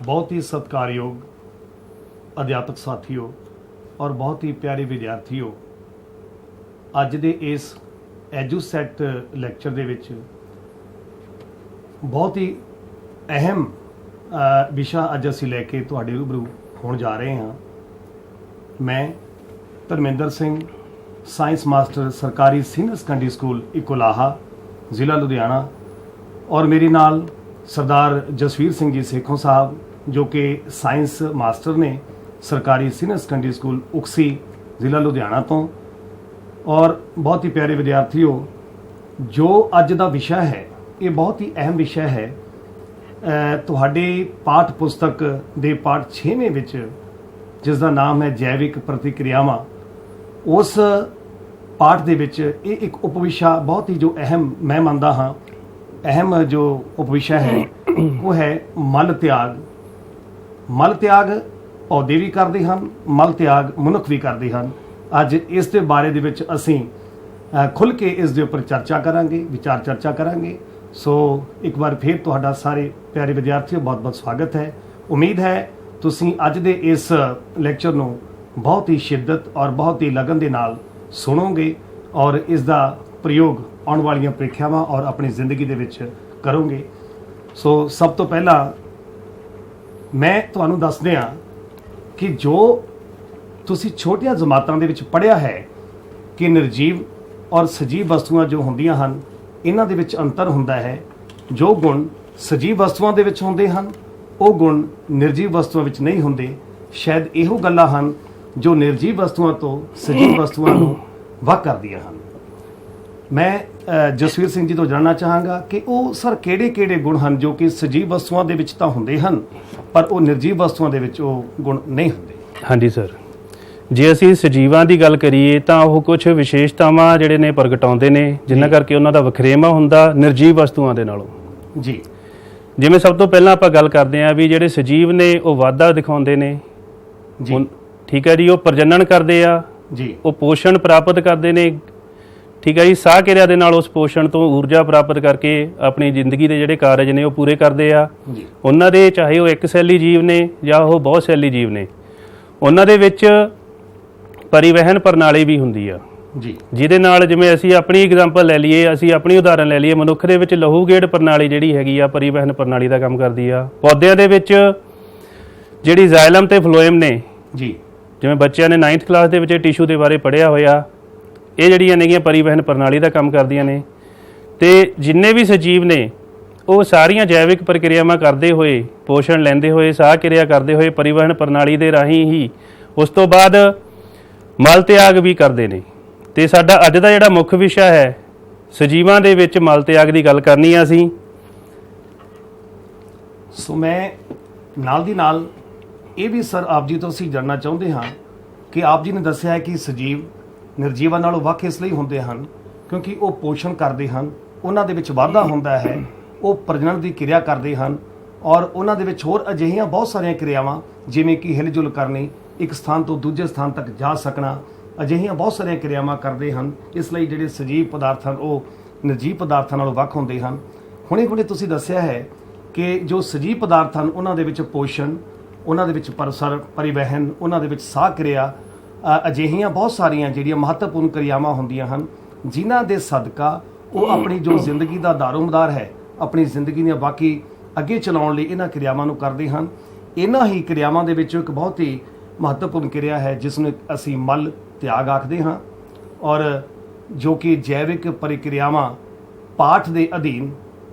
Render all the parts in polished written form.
बहुत ही सत्कारयोग अध्यापक साथियों और बहुत ही प्यारे विद्यार्थियों, अज दे इस एजुसैट लैक्चर दे विच बहुत ही अहम विषय अज असी लैके तुहाडे रूबरू होण जा रहे हैं। मैं धर्मेंद्र सिंह, साइंस मास्टर सरकारी सीनियर सेकेंडरी स्कूल इकोलाहा, ज़िला लुधियाना, और मेरे नाल सरदार जसवीर सिंह जी सेखों साहब जो कि साइंस मास्टर ने सरकारी सीनियर सेकेंडरी स्कूल उकसी, ज़िला लुधियाना तो। और बहुत ही प्यारे विद्यार्थियों, जो अज का विषय है ये बहुत ही अहम विषय है। तुहाडे पाठ पुस्तक दे पाठ 6वें विच जिसका नाम है जैविक प्रतिक्रियावां, उस पाठ दे विच ये एक उपविषय बहुत ही जो अहम मैं मानता हाँ अहम जो उपविषय है वो है मल त्याग। मल त्याग पौधे भी करते हैं, मल त्याग मनुख भी करते हैं। अज इस दे बारे दे विच असीं खुल के इस दे उपर चर्चा करांगे, विचार चर्चा करांगे। सो एक बार फिर तुहाडा सारे प्यारे विद्यार्थियों बहुत बहुत स्वागत है। उम्मीद है तुसीं अज दे इस लैक्चर नूं बहुत ही शिद्दत और बहुत ही लगन दे नाल सुनोगे और इसका प्रयोग आने वाली प्रीख्यावां और अपनी जिंदगी दे विच करोगे। सो सब तो पहला मैं तुहानूं दस दियां कि जो तुसी छोटियां जमातां दे विच पढ़िया है कि निर्जीव और सजीव वस्तुआं जो हुंदियां हन, इन्हां दे विच अंतर हुंदा है। जो गुण सजीव वस्तुआं दे विच हुंदे हन वो गुण निर्जीव वस्तुआं विच नहीं हुंदे। शायद इहो गल्लां हन जो निर्जीव वस्तुआं तो सजीव वस्तुआं नूं वख करदियां हन। मैं जसवीर सिंह जी तो जानना चाहांगा कि वो सर किहड़े-किहड़े गुण हैं जो कि सजीव वस्तुआं दे विच तां हुंदे हन पर वो निर्जीव वस्तुआं दे विच वो गुण नहीं हुंदे। हाँ जी सर, जे असीं सजीवां दी गल करिए तां ਉਹ ਕੁਝ ਵਿਸ਼ੇਸ਼ਤਾਵਾਂ ਜਿਹੜੇ ਨੇ ਪ੍ਰਗਟਾਉਂਦੇ ਨੇ ਜਿਨ੍ਹਾਂ ਕਰਕੇ ਉਹਨਾਂ ਦਾ ਵਖਰੇਵਾਂ ਹੁੰਦਾ ਨਿਰਜੀਵ ਵਸਤੂਆਂ ਦੇ ਨਾਲੋਂ। ਜੀ, ਜਿਵੇਂ ਸਭ ਤੋਂ ਪਹਿਲਾਂ ਆਪਾਂ ਗੱਲ ਕਰਦੇ ਆਂ ਵੀ ਜਿਹੜੇ ਸਜੀਵ ਨੇ ਉਹ ਵਾਧਾ ਦਿਖਾਉਂਦੇ ਨੇ ਜੀ, ਠੀਕ ਹੈ ਜੀ, ਉਹ ਪ੍ਰਜਨਨ ਕਰਦੇ ਆ ਜੀ, ਉਹ ਪੋਸ਼ਣ ਪ੍ਰਾਪਤ ਕਰਦੇ ਨੇ, ਠੀਕ ਹੈ ਜੀ, ਸਾਹ ਕਿਰਿਆ ਦੇ ਨਾਲ ਉਸ ਪੋਸ਼ਣ ਤੋਂ ਊਰਜਾ ਪ੍ਰਾਪਤ ਕਰਕੇ ਆਪਣੀ ਜ਼ਿੰਦਗੀ ਦੇ ਜਿਹੜੇ ਕਾਰਜ ਨੇ ਉਹ ਪੂਰੇ ਕਰਦੇ ਆ। ਉਹਨਾਂ ਦੇ ਚਾਹੇ ਉਹ ਇੱਕ ਸੈਲੀ ਜੀਵ ਨੇ ਜਾਂ ਉਹ ਬਹੁਤ ਸੈਲੀ ਜੀਵ ਨੇ, ਉਹਨਾਂ ਦੇ ਵਿੱਚ परिवहन प्रणाली भी हुंदी आ जी, ਜਿਹਦੇ ਨਾਲ ਜਿਵੇਂ ਅਸੀਂ ਆਪਣੀ ਐਗਜ਼ਾਮਪਲ ਲੈ ਲਈਏ, ਅਸੀਂ ਆਪਣੀ ਉਦਾਹਰਨ ਲੈ ਲਈਏ, ਮਨੁੱਖ ਦੇ ਵਿੱਚ ਲਹੂ ਗੇੜ ਪ੍ਰਣਾਲੀ ਜਿਹੜੀ ਹੈਗੀ ਆ ਪਰਿਵਹਨ ਪ੍ਰਣਾਲੀ ਦਾ ਕੰਮ ਕਰਦੀ ਆ। ਪੌਦਿਆਂ ਦੇ ਵਿੱਚ ਜਿਹੜੀ ਜ਼ਾਇਲਮ ਤੇ ਫਲੋਇਮ ਨੇ ਜੀ, ਜਿਵੇਂ ਬੱਚਿਆਂ ਨੇ 9th ਕਲਾਸ ਦੇ ਵਿੱਚ ਟਿਸ਼ੂ ਦੇ ਬਾਰੇ ਪੜ੍ਹਿਆ ਹੋਇਆ, ਇਹ ਜਿਹੜੀਆਂ ਨੇਗੀਆਂ ਪਰਿਵਹਨ ਪ੍ਰਣਾਲੀ ਦਾ ਕੰਮ ਕਰਦੀਆਂ ਨੇ। ਤੇ ਜਿੰਨੇ ਵੀ ਸਜੀਵ ਨੇ ਉਹ ਸਾਰੀਆਂ ਜੈਵਿਕ ਪ੍ਰਕਿਰਿਆਵਾਂ ਕਰਦੇ ਹੋਏ, ਪੋਸ਼ਣ ਲੈਂਦੇ ਹੋਏ, ਸਾਹ ਕਿਰਿਆ ਕਰਦੇ ਹੋਏ ਪਰਿਵਹਨ ਪ੍ਰਣਾਲੀ ਦੇ ਰਾਹੀਂ ਹੀ ਉਸ ਤੋਂ ਬਾਅਦ ਮਲ ਤਿਆਗ ਵੀ ਕਰਦੇ ਨੇ। ਤੇ ਸਾਡਾ ਅੱਜ ਦਾ ਜਿਹੜਾ ਮੁੱਖ ਵਿਸ਼ਾ ਹੈ ਸਜੀਵਾਂ ਦੇ ਵਿੱਚ ਮਲ ਤਿਆਗ ਦੀ ਗੱਲ ਕਰਨੀ ਆ ਅਸੀਂ। ਸੋ ਮੈਂ ਨਾਲ ਦੀ ਨਾਲ ਇਹ ਵੀ ਸਰ ਆਪ ਜੀ ਤੋਂ ਅਸੀਂ ਜਾਣਨਾ ਚਾਹੁੰਦੇ ਹਾਂ ਕਿ ਆਪ ਜੀ ਨੇ ਦੱਸਿਆ ਹੈ ਕਿ ਸਜੀਵ ਨਿਰਜੀਵਾਂ ਨਾਲੋਂ ਵੱਖ ਇਸ ਲਈ ਹੁੰਦੇ ਹਨ ਕਿਉਂਕਿ ਉਹ ਪੋਸ਼ਣ ਕਰਦੇ ਹਨ, ਉਹਨਾਂ ਦੇ ਵਿੱਚ ਵਾਧਾ ਹੁੰਦਾ ਹੈ, ਉਹ ਪ੍ਰਜਨਨ ਦੀ ਕਿਰਿਆ ਕਰਦੇ ਹਨ ਔਰ ਉਹਨਾਂ ਦੇ ਵਿੱਚ ਹੋਰ ਅਜਿਹੀਆਂ ਬਹੁਤ ਸਾਰੀਆਂ ਕਿਰਿਆਵਾਂ ਜਿਵੇਂ ਕਿ ਹਿਲਜੁਲ ਕਰਨੀ, ਇੱਕ ਸਥਾਨ ਤੋਂ ਦੂਜੇ ਸਥਾਨ ਤੱਕ ਜਾ ਸਕਣਾ, ਅਜਿਹੀਆਂ ਬਹੁਤ ਸਾਰੀਆਂ ਕਿਰਿਆਵਾਂ ਕਰਦੇ ਹਨ। ਇਸ ਲਈ ਜਿਹੜੇ ਸਜੀਵ ਪਦਾਰਥ ਹਨ ਉਹ ਨਿਰਜੀਵ ਪਦਾਰਥਾਂ ਨਾਲੋਂ ਵੱਖ ਹੁੰਦੇ ਹਨ। ਹੁਣੇ ਤੁਸੀਂ ਦੱਸਿਆ ਹੈ ਕਿ ਜੋ ਸਜੀਵ ਪਦਾਰਥ ਹਨ ਉਹਨਾਂ ਦੇ ਵਿੱਚ ਪੋਸ਼ਣ, ਉਹਨਾਂ ਦੇ ਵਿੱਚ ਪਰਿਵਹਨ, ਉਹਨਾਂ ਦੇ ਵਿੱਚ ਸਾਹ ਕਿਰਿਆ, ਅਜਿਹੀਆਂ ਬਹੁਤ ਸਾਰੀਆਂ ਜਿਹੜੀਆਂ ਮਹੱਤਵਪੂਰਨ ਕਿਰਿਆਵਾਂ ਹੁੰਦੀਆਂ ਹਨ ਜਿਨ੍ਹਾਂ ਦੇ ਸਦਕਾ ਉਹ ਆਪਣੀ ਜੋ ਜ਼ਿੰਦਗੀ ਦਾ ਦਾਰੋਮਦਾਰ ਹੈ, ਆਪਣੀ ਜ਼ਿੰਦਗੀ ਦੀਆਂ ਬਾਕੀ ਅੱਗੇ ਚਲਾਉਣ ਲਈ ਇਹਨਾਂ ਕਿਰਿਆਵਾਂ ਨੂੰ ਕਰਦੇ ਹਨ। ਇਹਨਾਂ ਹੀ ਕਿਰਿਆਵਾਂ ਦੇ ਵਿੱਚੋਂ ਇੱਕ ਬਹੁਤ ਹੀ महत्वपूर्ण क्रिया है जिसमें असी मल त्याग आखते हाँ और जो कि जैविक प्रक्रियावां पाठ के अधीन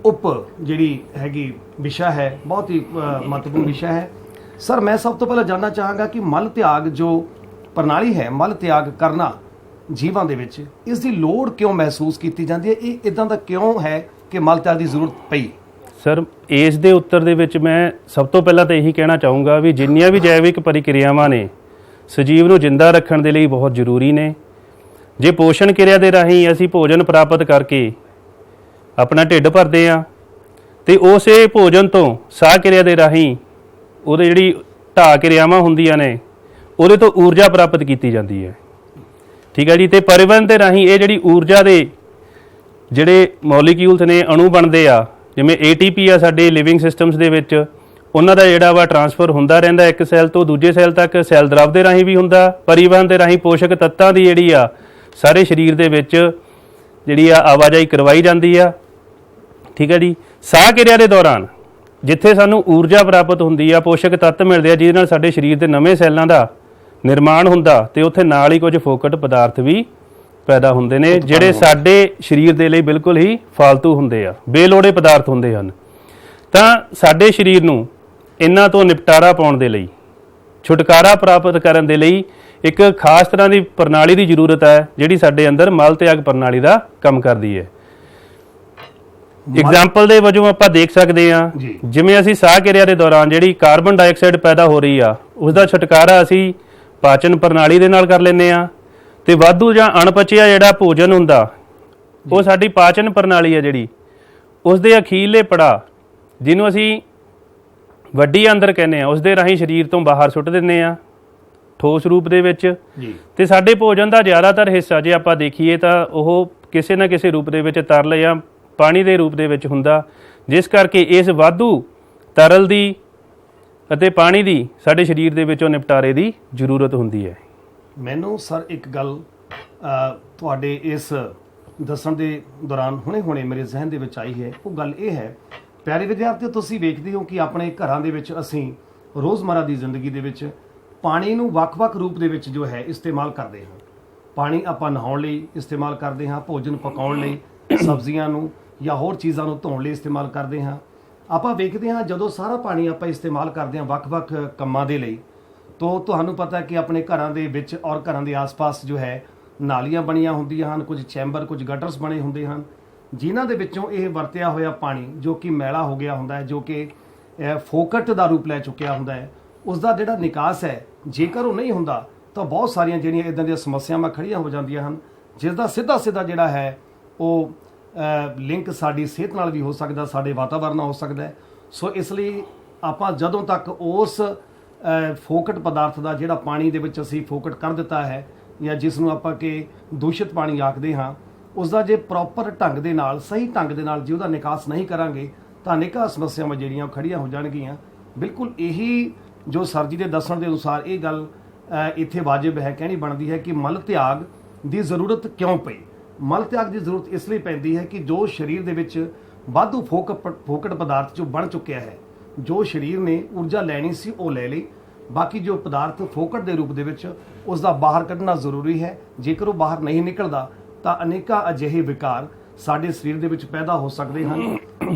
उप जी हैगी विषय है, बहुत ही महत्वपूर्ण विषय है। सर मैं सब तो पहले जानना चाहांगा कि मल त्याग जो प्रणाली है, मल त्याग करना जीवां दे विच इसकी लोड़ क्यों महसूस की जाती है, ये इदां दा क्यों है कि मल त्याग की जरूरत पई? ਸਰ ਇਸ ਦੇ ਉੱਤਰ ਦੇ ਵਿੱਚ ਮੈਂ ਸਭ ਤੋਂ ਪਹਿਲਾਂ ਤਾਂ ਇਹੀ ਕਹਿਣਾ ਚਾਹੂੰਗਾ ਵੀ ਜਿੰਨੀਆਂ ਵੀ ਜੈਵਿਕ ਪ੍ਰਕਿਰਿਆਵਾਂ ਨੇ ਸਜੀਵ ਨੂੰ ਜਿੰਦਾ ਰੱਖਣ ਦੇ ਲਈ ਬਹੁਤ ਜ਼ਰੂਰੀ ਨੇ। ਜੇ ਪੋਸ਼ਣ ਕਿਰਿਆ ਦੇ ਰਾਹੀਂ ਅਸੀਂ ਭੋਜਨ ਪ੍ਰਾਪਤ ਕਰਕੇ ਆਪਣਾ ਢਿੱਡ ਭਰਦੇ ਆ ਤੇ ਉਸੇ ਭੋਜਨ ਤੋਂ ਸਾਹ ਕਿਰਿਆ ਦੇ ਰਾਹੀਂ ਉਹਦੇ ਜਿਹੜੀ ਢਾਹ ਕਿਰਿਆਵਾਂ ਹੁੰਦੀਆਂ ਨੇ ਉਹਦੇ ਤੋਂ ਊਰਜਾ ਪ੍ਰਾਪਤ ਕੀਤੀ ਜਾਂਦੀ ਹੈ, ਠੀਕ ਹੈ ਜੀ। ਤੇ ਪਰਿਵਹਨ ਦੇ ਰਾਹੀਂ ਇਹ ਜਿਹੜੀ ਊਰਜਾ ਦੇ ਜਿਹੜੇ ਮੋਲੀਕਿਊਲਸ ਨੇ, ਅਣੂ ਬਣਦੇ ਆ, ਜਿਵੇਂ ATP ਆ ਸਾਡੇ ਲਿਵਿੰਗ ਸਿਸਟਮਸ ਦੇ ਵਿੱਚ, ਉਹਨਾਂ ਦਾ ਜਿਹੜਾ ਵਾ ਟਰਾਂਸਫਰ ਹੁੰਦਾ ਰਹਿੰਦਾ ਇੱਕ ਸੈੱਲ ਤੋਂ ਦੂਜੇ ਸੈੱਲ ਤੱਕ। ਸੈੱਲ ਦਰਵ ਦੇ ਰਾਹੀਂ ਵੀ ਹੁੰਦਾ, ਪਰਿਵਹਨ ਦੇ ਰਾਹੀਂ ਪੋਸ਼ਕ ਤੱਤਾਂ ਦੀ ਜਿਹੜੀ ਆ ਸਾਰੇ ਸਰੀਰ ਦੇ ਵਿੱਚ ਜਿਹੜੀ ਆ ਆਵਾਜਾਈ ਕਰਵਾਈ ਜਾਂਦੀ ਆ। ਠੀਕ ਹੈ ਜੀ। ਸਾਹ ਕਿਰਿਆ ਦੇ ਦੌਰਾਨ ਜਿੱਥੇ ਸਾਨੂੰ ਊਰਜਾ ਪ੍ਰਾਪਤ ਹੁੰਦੀ ਆ, ਪੋਸ਼ਕ ਤੱਤ ਮਿਲਦੇ ਆ ਜਿਹਦੇ ਨਾਲ ਸਾਡੇ ਸਰੀਰ ਦੇ ਨਵੇਂ ਸੈੱਲਾਂ ਦਾ ਨਿਰਮਾਣ ਹੁੰਦਾ, ਤੇ ਉੱਥੇ ਨਾਲ ਹੀ ਕੁਝ ਫੋਕਟ ਪਦਾਰਥ ਵੀ ਪੈਦਾ ਹੁੰਦੇ ਨੇ ਜਿਹੜੇ ਸਾਡੇ ਸਰੀਰ ਦੇ ਲਈ ਬਿਲਕੁਲ ਹੀ ਫਾਲਤੂ ਹੁੰਦੇ ਆ, ਬੇਲੋੜੇ ਪਦਾਰਥ ਹੁੰਦੇ ਹਨ। ਤਾਂ ਸਾਡੇ ਸਰੀਰ ਨੂੰ ਇਹਨਾਂ ਤੋਂ ਨਿਪਟਾਰਾ ਪਾਉਣ ਦੇ ਲਈ, ਛੁਟਕਾਰਾ ਪ੍ਰਾਪਤ ਕਰਨ ਦੇ ਲਈ ਇੱਕ ਖਾਸ ਤਰ੍ਹਾਂ ਦੀ ਪ੍ਰਣਾਲੀ ਦੀ ਜ਼ਰੂਰਤ ਹੈ ਜਿਹੜੀ ਸਾਡੇ ਅੰਦਰ ਮਲ ਤਿਆਗ ਪ੍ਰਣਾਲੀ ਦਾ ਕੰਮ ਕਰਦੀ ਹੈ। ਐਗਜ਼ਾਮਪਲ ਦੇ ਵਜੋਂ ਆਪਾਂ ਦੇਖ ਸਕਦੇ ਹਾਂ, ਜਿਵੇਂ ਅਸੀਂ ਸਾਹ ਕਿਰਿਆ ਦੇ ਦੌਰਾਨ ਜਿਹੜੀ ਕਾਰਬਨ ਡਾਈਆਕਸਾਈਡ ਪੈਦਾ ਹੋ ਰਹੀ ਆ ਉਸ ਦਾ ਛੁਟਕਾਰਾ ਅਸੀਂ ਪਾਚਨ ਪ੍ਰਣਾਲੀ ਦੇ ਨਾਲ ਕਰ ਲੈਂਦੇ ਆ, ਤੇ ਵਾਧੂ ਜਾਂ ਅਣਪਚਿਆ ਜਿਹੜਾ ਭੋਜਨ ਹੁੰਦਾ ਉਹ ਸਾਡੀ ਪਾਚਨ ਪ੍ਰਣਾਲੀ ਆ ਜਿਹੜੀ ਉਸ ਦੇ ਅਖੀਰਲੇ ਪੜਾਅ ਜਿਹਨੂੰ ਅਸੀਂ ਵੱਡੀ ਅੰਦਰ ਕਹਿੰਦੇ ਆ ਉਸ ਦੇ ਰਾਹੀਂ ਸਰੀਰ ਤੋਂ ਬਾਹਰ ਸੁੱਟ ਦਿੰਦੇ ਆ ਠੋਸ ਰੂਪ ਦੇ ਵਿੱਚ। ਤੇ ਸਾਡੇ ਭੋਜਨ ਦਾ ਜ਼ਿਆਦਾਤਰ ਹਿੱਸਾ ਜੇ ਆਪਾਂ ਦੇਖੀਏ ਤਾਂ ਉਹ ਕਿਸੇ ਨਾ ਕਿਸੇ ਰੂਪ ਦੇ ਵਿੱਚ ਤਰਲ ਜਾਂ ਪਾਣੀ ਦੇ ਰੂਪ ਦੇ ਵਿੱਚ ਹੁੰਦਾ, ਜਿਸ ਕਰਕੇ ਇਸ ਵਾਧੂ ਤਰਲ ਦੀ ਅਤੇ ਪਾਣੀ ਦੀ ਸਾਡੇ ਸਰੀਰ ਦੇ ਵਿੱਚੋਂ ਨਿਪਟਾਰੇ ਦੀ ਜ਼ਰੂਰਤ ਹੁੰਦੀ ਹੈ। ਮੈਨੂੰ ਸਰ ਇੱਕ ਗੱਲ ਤੁਹਾਡੇ ਇਸ ਦੱਸਣ ਦੇ ਦੌਰਾਨ ਹੁਣੇ ਮੇਰੇ ਜ਼ਿਹਨ ਦੇ ਵਿੱਚ ਆਈ ਹੈ। ਉਹ ਗੱਲ ਇਹ ਹੈ, ਪਿਆਰੇ ਵਿਦਿਆਰਥੀਓ, ਤੁਸੀਂ ਵੇਖਦੇ ਹੋ ਕਿ ਆਪਣੇ ਘਰਾਂ ਦੇ ਵਿੱਚ ਅਸੀਂ ਰੋਜ਼ਮਰਾ ਦੀ ਜ਼ਿੰਦਗੀ ਦੇ ਵਿੱਚ ਪਾਣੀ ਨੂੰ ਵੱਖ-ਵੱਖ ਰੂਪ ਦੇ ਵਿੱਚ ਜੋ ਹੈ ਇਸਤੇਮਾਲ ਕਰਦੇ ਹਾਂ। ਪਾਣੀ ਆਪਾਂ ਨਹਾਉਣ ਲਈ ਇਸਤੇਮਾਲ ਕਰਦੇ ਹਾਂ, ਭੋਜਨ ਪਕਾਉਣ ਲਈ, ਸਬਜ਼ੀਆਂ ਨੂੰ ਜਾਂ ਹੋਰ ਚੀਜ਼ਾਂ ਨੂੰ ਧੋਣ ਲਈ ਇਸਤੇਮਾਲ ਕਰਦੇ ਹਾਂ। ਆਪਾਂ ਵੇਖਦੇ ਹਾਂ ਜਦੋਂ ਸਾਰਾ ਪਾਣੀ ਆਪਾਂ ਇਸਤੇਮਾਲ ਕਰਦੇ ਹਾਂ ਵੱਖ-ਵੱਖ ਕੰਮਾਂ ਦੇ ਲਈ, ਤਾਂ ਤੁਹਾਨੂੰ ਪਤਾ ਕਿ ਆਪਣੇ ਘਰਾਂ ਦੇ ਵਿੱਚ ਔਰ ਘਰਾਂ ਦੇ ਆਸ-ਪਾਸ ਜੋ ਹੈ ਨਾਲੀਆਂ ਬਣੀਆਂ ਹੁੰਦੀਆਂ ਹਨ, ਕੁਝ ਚੈਂਬਰ, ਕੁਝ ਗਟਰਸ ਬਣੇ ਹੁੰਦੇ ਹਨ, ਜਿਨ੍ਹਾਂ ਦੇ ਵਿੱਚੋਂ ਇਹ ਵਰਤਿਆ ਹੋਇਆ ਪਾਣੀ ਜੋ ਕਿ ਮੈਲਾ ਹੋ ਗਿਆ ਹੁੰਦਾ ਹੈ, ਜੋ ਕਿ ਫੋਕਟ ਦਾ ਰੂਪ ਲੈ ਚੁੱਕਿਆ ਹੁੰਦਾ ਹੈ, ਉਸ ਦਾ ਜਿਹੜਾ ਨਿਕਾਸ ਹੈ ਜੇਕਰ ਉਹ ਨਹੀਂ ਹੁੰਦਾ ਤਾਂ ਬਹੁਤ ਸਾਰੀਆਂ ਜਿਹੜੀਆਂ ਇੱਦਾਂ ਦੀਆਂ ਸਮੱਸਿਆਵਾਂ ਖੜੀਆਂ ਹੋ ਜਾਂਦੀਆਂ ਹਨ, ਜਿਸ ਦਾ ਸਿੱਧਾ ਜਿਹੜਾ ਹੈ ਉਹ ਲਿੰਕ ਸਾਡੀ ਸਿਹਤ ਨਾਲ ਵੀ ਹੋ ਸਕਦਾ, ਸਾਡੇ ਵਾਤਾਵਰਨ ਨਾਲ ਹੋ ਸਕਦਾ ਹੈ। ਸੋ ਇਸ ਲਈ ਆਪਾਂ ਜਦੋਂ ਤੱਕ ਉਸ ਫੋਕਟ ਪਦਾਰਥ ਦਾ ਜਿਹੜਾ ਪਾਣੀ ਦੇ ਵਿੱਚ ਅਸੀਂ ਫੋਕਟ ਕਰ ਦਿੱਤਾ ਹੈ ਜਾਂ ਜਿਸ ਨੂੰ ਆਪਾਂ ਕਿ ਦੂਸ਼ਿਤ ਪਾਣੀ ਆਖਦੇ ਹਾਂ, ਉਸ ਦਾ ਜੇ ਪ੍ਰੋਪਰ ਢੰਗ ਦੇ ਨਾਲ, ਸਹੀ ਢੰਗ ਦੇ ਨਾਲ ਜੇ ਉਹਦਾ ਨਿਕਾਸ ਨਹੀਂ ਕਰਾਂਗੇ ਤਾਂ ਅਨੇਕਾਂ ਸਮੱਸਿਆਵਾਂ ਜਿਹੜੀਆਂ ਖੜੀਆਂ ਹੋ ਜਾਣਗੀਆਂ। ਬਿਲਕੁਲ ਇਹੀ ਜੋ ਸਰ ਜੀ ਦੇ ਦੱਸਣ ਦੇ ਅਨੁਸਾਰ ਇਹ ਗੱਲ ਇੱਥੇ ਵਾਜਿਬ ਹੈ, ਕਹਿਣੀ ਬਣਦੀ ਹੈ ਕਿ ਮਲ ਤਿਆਗ ਦੀ ਜ਼ਰੂਰਤ ਕਿਉਂ ਪਈ। ਮਲ ਤਿਆਗ ਦੀ ਜ਼ਰੂਰਤ ਇਸ ਲਈ ਪੈਂਦੀ ਹੈ ਕਿ ਜੋ ਸਰੀਰ ਦੇ ਵਿੱਚ ਵਾਧੂ ਫੋਕਟ ਪਦਾਰਥ ਜੋ ਬਣ ਚੁੱਕਿਆ ਹੈ, ਜੋ ਸਰੀਰ ਨੇ ਊਰਜਾ ਲੈਣੀ ਸੀ ਉਹ ਲੈ ਲਈ, ਬਾਕੀ ਜੋ ਪਦਾਰਥ ਫੋਕਟ ਦੇ ਰੂਪ ਦੇ ਵਿੱਚ ਉਸ ਦਾ ਬਾਹਰ ਕੱਢਣਾ ਜ਼ਰੂਰੀ ਹੈ। ਜੇਕਰ ਉਹ ਬਾਹਰ ਨਹੀਂ ਨਿਕਲਦਾ ਤਾਂ ਅਨੇਕਾਂ ਅਜਿਹੇ ਵਿਕਾਰ ਸਾਡੇ ਸਰੀਰ ਦੇ ਵਿੱਚ ਪੈਦਾ ਹੋ ਸਕਦੇ ਹਨ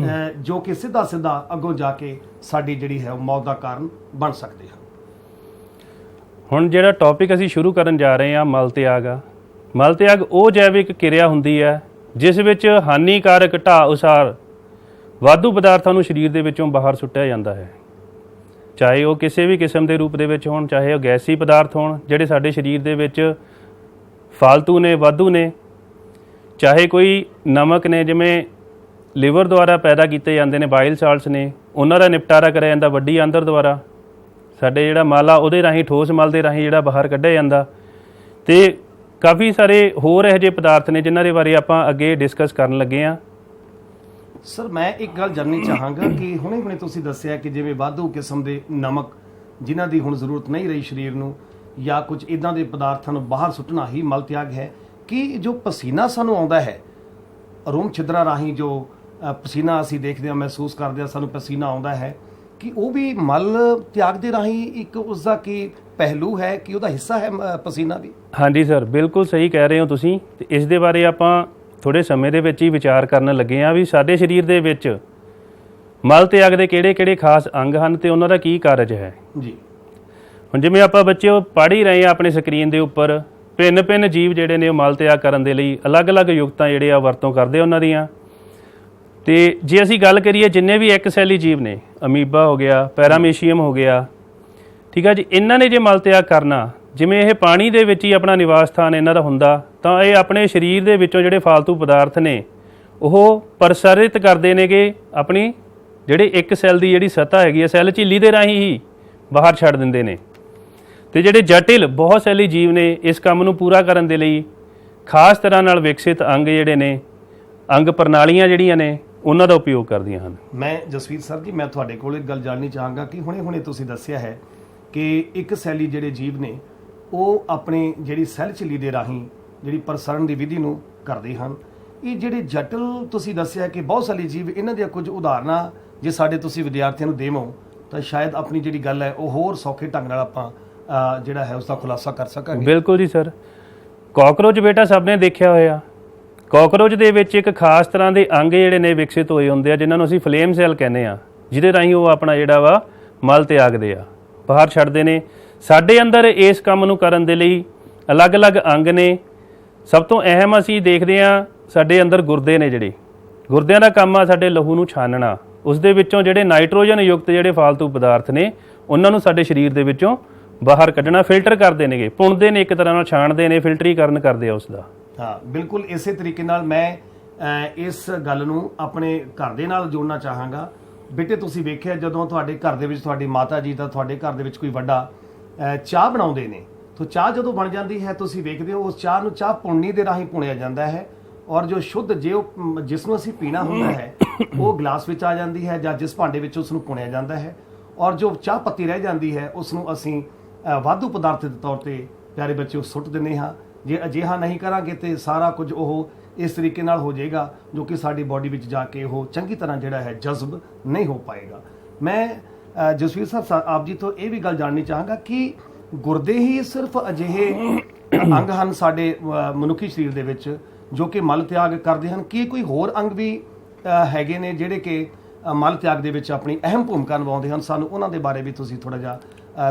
ਜੋ ਕਿ ਸਿੱਧਾ ਅੱਗੋਂ ਜਾ ਕੇ ਸਾਡੀ ਜਿਹੜੀ ਹੈ ਮੌਤ ਦਾ ਕਾਰਨ ਬਣ ਸਕਦੇ ਹਨ। ਹੁਣ ਜਿਹੜਾ ਟੌਪਿਕ ਅਸੀਂ ਸ਼ੁਰੂ ਕਰਨ ਜਾ ਰਹੇ ਹਾਂ ਮਲ ਤਿਆਗ ਆ। ਮਲ ਤਿਆਗ ਉਹ ਜੈਵਿਕ ਕਿਰਿਆ ਹੁੰਦੀ ਹੈ ਜਿਸ ਵਿੱਚ ਹਾਨੀਕਾਰਕ ਢਾਹ ਅਨੁਸਾਰ ਵਾਧੂ ਪਦਾਰਥਾਂ ਨੂੰ ਸਰੀਰ ਦੇ ਵਿੱਚੋਂ ਬਾਹਰ ਸੁੱਟਿਆ ਜਾਂਦਾ ਹੈ, ਚਾਹੇ ਉਹ ਕਿਸੇ ਵੀ ਕਿਸਮ ਦੇ ਰੂਪ ਦੇ ਵਿੱਚ ਹੋਣ, ਚਾਹੇ ਉਹ ਗੈਸੀ ਪਦਾਰਥ ਹੋਣ ਜਿਹੜੇ ਸਾਡੇ ਸਰੀਰ ਦੇ ਵਿੱਚ ਫਾਲਤੂ ਨੇ, ਵਾਧੂ ਨੇ, ਚਾਹੇ ਕੋਈ ਨਮਕ ਨੇ ਜਿਵੇਂ ਲਿਵਰ ਦੁਆਰਾ ਪੈਦਾ ਕੀਤੇ ਜਾਂਦੇ ਨੇ, ਬਾਈਲ ਸਾਲਟਸ ਨੇ, ਉਹਨਾਂ ਦਾ ਨਿਪਟਾਰਾ ਕਰਿਆ ਜਾਂਦਾ ਵੱਡੀ ਆਂਦਰ ਦੁਆਰਾ। ਸਾਡੇ ਜਿਹੜਾ ਮਲ ਆ ਉਹਦੇ ਰਾਹੀਂ, ਠੋਸ ਮਲ ਦੇ ਰਾਹੀਂ ਜਿਹੜਾ ਬਾਹਰ ਕੱਢਿਆ ਜਾਂਦਾ। ਤੇ ਕਾਫੀ ਸਾਰੇ ਹੋਰ ਇਹੋ ਜਿਹੇ ਪਦਾਰਥ ਨੇ ਜਿਨ੍ਹਾਂ ਦੇ ਬਾਰੇ ਆਪਾਂ ਅੱਗੇ ਡਿਸਕਸ ਕਰਨ ਲੱਗੇ ਹਾਂ। ਸਰ ਮੈਂ ਇੱਕ ਗੱਲ ਜਾਣਨੀ ਚਾਹਾਂਗਾ ਕਿ ਹੁਣੇ ਤੁਸੀਂ ਦੱਸਿਆ ਕਿ ਜਿਵੇਂ ਵਾਧੂ ਕਿਸਮ ਦੇ ਨਮਕ ਜਿਨ੍ਹਾਂ ਦੀ ਹੁਣ ਜ਼ਰੂਰਤ ਨਹੀਂ ਰਹੀ ਸਰੀਰ ਨੂੰ, ਜਾਂ ਕੁਝ ਇੱਦਾਂ ਦੇ ਪਦਾਰਥਾਂ ਨੂੰ ਬਾਹਰ ਸੁੱਟਣਾ ਹੀ ਮਲ ਤਿਆਗ ਹੈ। ਕਿ ਜੋ ਪਸੀਨਾ ਸਾਨੂੰ ਆਉਂਦਾ ਹੈ ਰੂਮ ਛਿਦਰਾ ਰਾਹੀਂ, ਜੋ ਪਸੀਨਾ ਅਸੀਂ ਦੇਖਦੇ ਹਾਂ, ਮਹਿਸੂਸ ਕਰਦੇ ਹਾਂ, ਸਾਨੂੰ ਪਸੀਨਾ ਆਉਂਦਾ ਹੈ, ਕਿ ਉਹ ਵੀ ਮਲ ਤਿਆਗ ਦੇ ਰਾਹੀਂ ਇੱਕ ਉਸਦਾ ਕੀ ਪਹਿਲੂ ਹੈ, ਕਿ ਉਹਦਾ ਹਿੱਸਾ ਹੈ ਪਸੀਨਾ ਵੀ? ਹਾਂਜੀ ਸਰ, ਬਿਲਕੁਲ ਸਹੀ ਕਹਿ ਰਹੇ ਹੋ ਤੁਸੀਂ। ਤੇ ਇਸ ਦੇ ਬਾਰੇ ਆਪਾਂ ਥੋੜ੍ਹੇ ਸਮੇਂ ਦੇ ਵਿੱਚ ਹੀ ਵਿਚਾਰ ਕਰਨ ਲੱਗੇ ਹਾਂ ਵੀ ਸਾਡੇ ਸਰੀਰ ਦੇ ਵਿੱਚ ਮਲ ਤਿਆਗ ਦੇ ਕਿਹੜੇ ਖਾਸ ਅੰਗ ਹਨ ਤੇ ਉਹਨਾਂ ਦਾ ਕੀ ਕਾਰਜ ਹੈ ਜੀ। ਹੁਣ ਜਿਵੇਂ ਆਪਾਂ ਬੱਚਿਓ ਪੜ੍ਹ ਹੀ ਰਹੇ ਹਾਂ ਆਪਣੇ ਸਕਰੀਨ ਦੇ ਉੱਪਰ, ਭਿੰਨ ਜੀਵ ਜਿਹੜੇ ਨੇ ਉਹ ਮਲ ਤਿਆਗ ਕਰਨ ਦੇ ਲਈ ਅਲੱਗ-ਅਲੱਗ ਯੁਕਤਾਂ ਜਿਹੜੇ ਆ ਵਰਤੋਂ ਕਰਦੇ ਉਹਨਾਂ ਦੀਆਂ। ਤੇ ਜੇ ਅਸੀਂ ਗੱਲ ਕਰੀਏ ਜਿੰਨੇ ਵੀ ਇੱਕ ਸੈਲੀ ਜੀਵ ਨੇ, ਅਮੀਬਾ ਹੋ ਗਿਆ, ਪੈਰਾਮੀਸ਼ੀਅਮ ਹੋ ਗਿਆ, ਠੀਕ ਆ ਜੀ, ਇਹਨਾਂ ਨੇ ਜੇ ਮਲ ਤਿਆਗ ਕਰਨਾ, ਜਿਵੇਂ ਇਹ ਪਾਣੀ ਦੇ ਵਿੱਚ ਹੀ ਆਪਣਾ ਨਿਵਾਸ ਸਥਾਨ ਇਹਨਾਂ ਦਾ ਹੁੰਦਾ, ਤਾਂ ਇਹ ਆਪਣੇ ਸਰੀਰ ਦੇ ਵਿੱਚੋਂ ਜਿਹੜੇ ਫਾਲਤੂ ਪਦਾਰਥ ਨੇ ਉਹ ਪ੍ਰਸਾਰਿਤ ਕਰਦੇ ਨੇਗੇ ਆਪਣੀ ਜਿਹੜੇ ਇੱਕ ਸੈੱਲ ਦੀ ਜਿਹੜੀ ਸਤ੍ਹਾ ਹੈਗੀ ਹੈ, ਸੈੱਲ ਝਿੱਲੀ ਦੇ ਰਾਹੀਂ ਹੀ ਬਾਹਰ ਛੱਡ ਦਿੰਦੇ ਨੇ। ਤੇ ਜਿਹੜੇ ਜਟਿਲ ਬਹੁਤ ਸੈਲੀ ਜੀਵ ਨੇ ਇਸ ਕੰਮ ਨੂੰ ਪੂਰਾ ਕਰਨ ਦੇ ਲਈ ਖਾਸ ਤਰ੍ਹਾਂ ਨਾਲ ਵਿਕਸਿਤ ਅੰਗ ਜਿਹੜੇ ਨੇ ਅੰਗ ਪ੍ਰਣਾਲੀਆਂ ਜਿਹੜੀਆਂ ਨੇ ਉਹਨਾਂ ਦਾ ਉਪਯੋਗ ਕਰਦੀਆਂ ਹਨ। ਮੈਂ ਜਸਵੀਰ ਸਰ ਜੀ, ਮੈਂ ਤੁਹਾਡੇ ਕੋਲ ਇੱਕ ਗੱਲ ਜਾਣਨੀ ਚਾਹਾਂਗਾ ਕਿ ਹੁਣੇ ਤੁਸੀਂ ਦੱਸਿਆ ਹੈ ਕਿ ਇੱਕ ਸੈਲੀ ਜਿਹੜੇ ਜੀਵ ਨੇ ਉਹ ਆਪਣੀ ਜਿਹੜੀ ਸੈੱਲ ਝਿੱਲੀ ਦੇ ਰਾਹੀਂ ਜਿਹੜੀ ਪ੍ਰਸਾਰਣ ਦੀ ਵਿਧੀ ਨੂੰ ਕਰਦੇ ਹਨ। ਇਹ ਜਿਹੜੇ ਜਟਲ ਤੁਸੀਂ ਦੱਸਿਆ ਕਿ ਬਹੁਤ ਸਾਰੇ ਜੀਵ, ਇਹਨਾਂ ਦੀਆਂ ਕੁਝ ਉਦਾਹਰਨਾਂ ਜੇ ਸਾਡੇ ਤੁਸੀਂ ਵਿਦਿਆਰਥੀਆਂ ਨੂੰ ਦੇਵੋ ਤਾਂ ਸ਼ਾਇਦ ਆਪਣੀ ਜਿਹੜੀ ਗੱਲ ਹੈ ਉਹ ਹੋਰ ਸੌਖੇ ਢੰਗ ਨਾਲ ਆਪਾਂ ਜਿਹੜਾ ਹੈ ਉਸ ਦਾ ਖੁਲਾਸਾ ਕਰ ਸਕਾਂਗੇ। ਬਿਲਕੁਲ ਜੀ ਸਰ। ਕਾਕਰੋਚ ਬੇਟਾ ਸਭ ਨੇ ਦੇਖਿਆ ਹੋਇਆ। ਕਾਕਰੋਚ ਦੇ ਵਿੱਚ ਇੱਕ ਖਾਸ ਤਰ੍ਹਾਂ ਦੇ ਅੰਗ ਜਿਹੜੇ ਨੇ ਵਿਕਸਿਤ ਹੋਏ ਹੁੰਦੇ ਆ, ਜਿਨ੍ਹਾਂ ਨੂੰ ਅਸੀਂ ਫਲੇਮ ਸੈੱਲ ਕਹਿੰਦੇ ਆ, ਜਿਹਦੇ ਰਾਹੀਂ ਉਹ ਆਪਣਾ ਜਿਹੜਾ ਵਾ ਮਲ ਤਿਆਗਦੇ ਆ, ਬਾਹਰ ਛੱਡਦੇ ਨੇ। ਸਾਡੇ ਅੰਦਰ ਇਸ ਕੰਮ ਨੂੰ ਕਰਨ ਦੇ ਲਈ ਅਲੱਗ-ਅਲੱਗ ਅੰਗ ਨੇ। ਸਭ ਤੋਂ ਅਹਿਮ ਅਸੀਂ ਦੇਖਦੇ ਆ ਸਾਡੇ ਅੰਦਰ ਗੁਰਦੇ ਨੇ। ਜਿਹੜੇ ਗੁਰਦਿਆਂ ਦਾ ਕੰਮ ਆ ਸਾਡੇ ਲਹੂ ਨੂੰ ਛਾਨਣਾ, ਉਸ ਦੇ ਵਿੱਚੋਂ ਜਿਹੜੇ ਨਾਈਟ੍ਰੋਜਨ ਯੁਕਤ ਜਿਹੜੇ ਫਾਲਤੂ ਪਦਾਰਥ ਨੇ ਉਹਨਾਂ ਨੂੰ ਸਾਡੇ ਸਰੀਰ ਦੇ ਵਿੱਚੋਂ ਬਾਹਰ ਕੱਢਣਾ, ਫਿਲਟਰ ਕਰਦੇ ਨੇਗੇ, ਪੁਣਦੇ ਨੇ, ਇੱਕ ਤਰ੍ਹਾਂ ਨਾਲ ਛਾਣਦੇ ਨੇ, ਫਿਲਟਰੀਕਰਨ ਕਰਦੇ ਆ ਉਸ ਦਾ। ਹਾਂ, ਬਿਲਕੁਲ ਇਸੇ ਤਰੀਕੇ ਨਾਲ ਮੈਂ ਇਸ ਗੱਲ ਨੂੰ ਆਪਣੇ ਘਰ ਦੇ ਨਾਲ ਜੋੜਨਾ ਚਾਹਾਂਗਾ। ਬੇਟੇ ਤੁਸੀਂ ਵੇਖਿਆ ਜਦੋਂ ਤੁਹਾਡੇ ਘਰ ਦੇ ਵਿੱਚ ਤੁਹਾਡੀ ਮਾਤਾ ਜੀ ਦਾ ਤੁਹਾਡੇ ਘਰ ਦੇ ਵਿੱਚ ਕੋਈ ਵੱਡਾ ਚਾਹ ਬਣਾਉਂਦੇ ਨੇ, ਤਾਂ ਚਾਹ ਜਦੋਂ ਬਣ ਜਾਂਦੀ ਹੈ ਤੁਸੀਂ ਵੇਖਦੇ ਹੋ ਉਸ ਚਾਹ ਨੂੰ ਚਾਹ ਪੁਣਨੀ ਦੇ ਰਾਹੀਂ ਪੁਣਿਆ ਜਾਂਦਾ ਹੈ, ਔਰ ਜੋ ਸ਼ੁੱਧ ਜਿਸ ਨੂੰ ਅਸੀਂ ਪੀਣਾ ਹੁੰਦਾ ਹੈ ਉਹ ਗਲਾਸ ਵਿੱਚ ਆ ਜਾਂਦੀ ਹੈ ਜਾਂ ਜਿਸ ਭਾਂਡੇ ਵਿੱਚ ਉਸ ਨੂੰ ਪੁਣਿਆ ਜਾਂਦਾ ਹੈ, ਔਰ ਜੋ ਚਾਹ ਪੱਤੀ ਰਹਿ ਜਾਂਦੀ ਹੈ ਉਸ ਨੂੰ ਅਸੀਂ ਵਾਧੂ ਪਦਾਰਥ ਦੇ ਤੌਰ ਤੇ ਪਿਆਰੇ ਬੱਚੇ ਸੁੱਟ ਦਿੰਦੇ ਹਾਂ। ਜੇ ਅਜਿਹਾ ਨਹੀਂ ਕਰਾਂਗੇ ਤੇ ਸਾਰਾ ਕੁਝ ਉਹ ਇਸ ਤਰੀਕੇ ਨਾਲ ਹੋ ਜਾਏਗਾ ਜੋ ਕਿ ਸਾਡੀ ਬਾਡੀ ਵਿੱਚ ਜਾ ਕੇ ਉਹ ਚੰਗੀ ਤਰ੍ਹਾਂ ਜਿਹੜਾ ਹੈ ਜਜ਼ਬ ਨਹੀਂ ਹੋ ਪਾਏਗਾ। ਮੈਂ ਜਸਵੀਰ ਸਾਹਿਬ ਆਪ ਜੀ ਤੋਂ ਇਹ ਵੀ ਗੱਲ ਜਾਣਨੀ ਚਾਹਾਂਗਾ ਕਿ ਗੁਰਦੇ ਹੀ ਸਿਰਫ ਅਜਿਹੇ ਅੰਗ ਹਨ ਸਾਡੇ ਮਨੁੱਖੀ ਸਰੀਰ ਦੇ ਵਿੱਚ ਜੋ ਕਿ ਮਲ ਤਿਆਗ ਕਰਦੇ ਹਨ, ਕੀ ਕੋਈ ਹੋਰ ਅੰਗ ਵੀ ਹੈਗੇ ਨੇ ਜਿਹੜੇ ਕਿ ਮਲ ਤਿਆਗ ਦੇ ਵਿੱਚ ਆਪਣੀ ਅਹਿਮ ਭੂਮਿਕਾ ਨਿਭਾਉਂਦੇ ਹਨ? ਸਾਨੂੰ ਉਹਨਾਂ ਦੇ ਬਾਰੇ ਵੀ ਤੁਸੀਂ ਥੋੜਾ ਜਿਹਾ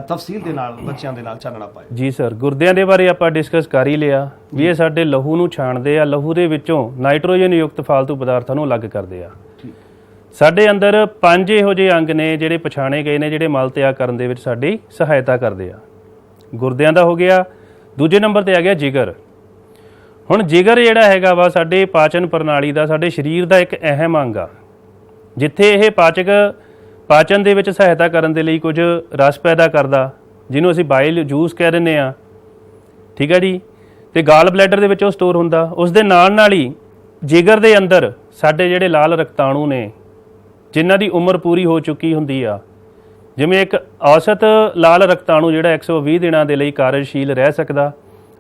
ਤਫਸੀਲ ਦੇ ਨਾਲ ਬੱਚਿਆਂ ਦੇ ਨਾਲ ਚਾਨਣਾ ਪਾਏ। ਜੀ ਸਰ, ਗੁਰਦਿਆਂ ਦੇ ਬਾਰੇ ਆਪਾਂ ਡਿਸਕਸ ਕਰ ਹੀ ਲਿਆ ਵੀ ਇਹ ਸਾਡੇ ਲਹੂ ਨੂੰ ਛਾਣਦੇ ਆ, ਲਹੂ ਦੇ ਵਿੱਚੋਂ ਨਾਈਟ੍ਰੋਜਨ ਯੁਕਤ ਫਾਲਤੂ ਪਦਾਰਥਾਂ ਨੂੰ ਅਲੱਗ ਕਰਦੇ ਆ। ਸਾਡੇ ਅੰਦਰ 5 ਇਹੋ ਜਿਹੇ ਅੰਗ ਨੇ ਜਿਹੜੇ ਪਛਾਣੇ ਗਏ ਨੇ ਜਿਹੜੇ ਮਲ ਤਿਆਗ ਕਰਨ ਦੇ ਵਿੱਚ ਸਾਡੀ ਸਹਾਇਤਾ ਕਰਦੇ ਆ। ਗੁਰਦਿਆਂ ਦਾ ਹੋ ਗਿਆ, ਦੂਜੇ ਨੰਬਰ ਤੇ ਆ ਗਿਆ ਜਿਗਰ। ਹੁਣ ਜਿਗਰ ਜਿਹੜਾ ਹੈਗਾ ਵਾ ਸਾਡੇ ਪਾਚਨ ਪ੍ਰਣਾਲੀ ਦਾ, ਸਾਡੇ ਸਰੀਰ ਦਾ ਇੱਕ ਅਹਿਮ ਅੰਗ ਆ, ਜਿੱਥੇ ਇਹ ਪਾਚਨ ਦੇ ਵਿੱਚ ਸਹਾਇਤਾ ਕਰਨ ਦੇ ਲਈ ਕੁਝ ਰਸ ਪੈਦਾ ਕਰਦਾ, ਜਿਹਨੂੰ ਅਸੀਂ ਬਾਈਲ ਜੂਸ ਕਹਿ ਦਿੰਦੇ ਆ। ਠੀਕ ਹੈ ਜੀ। ਤੇ ਗਾਲ ਬਲੈਡਰ ਦੇ ਵਿੱਚ ਉਹ ਸਟੋਰ ਹੁੰਦਾ। ਉਸ ਦੇ ਨਾਲ ਹੀ ਜਿਗਰ ਦੇ ਅੰਦਰ ਸਾਡੇ ਜਿਹੜੇ ਲਾਲ ਰਕਤਾਣੂ ਨੇ ਜਿਨ੍ਹਾਂ ਦੀ ਉਮਰ ਪੂਰੀ ਹੋ ਚੁੱਕੀ ਹੁੰਦੀ ਆ, ਜਿਵੇਂ ਇੱਕ ਔਸਤ ਲਾਲ ਰਕਤਾਣੂ ਜਿਹੜਾ 120 ਦਿਨਾਂ ਦੇ ਲਈ ਕਾਰਜਸ਼ੀਲ ਰਹਿ ਸਕਦਾ,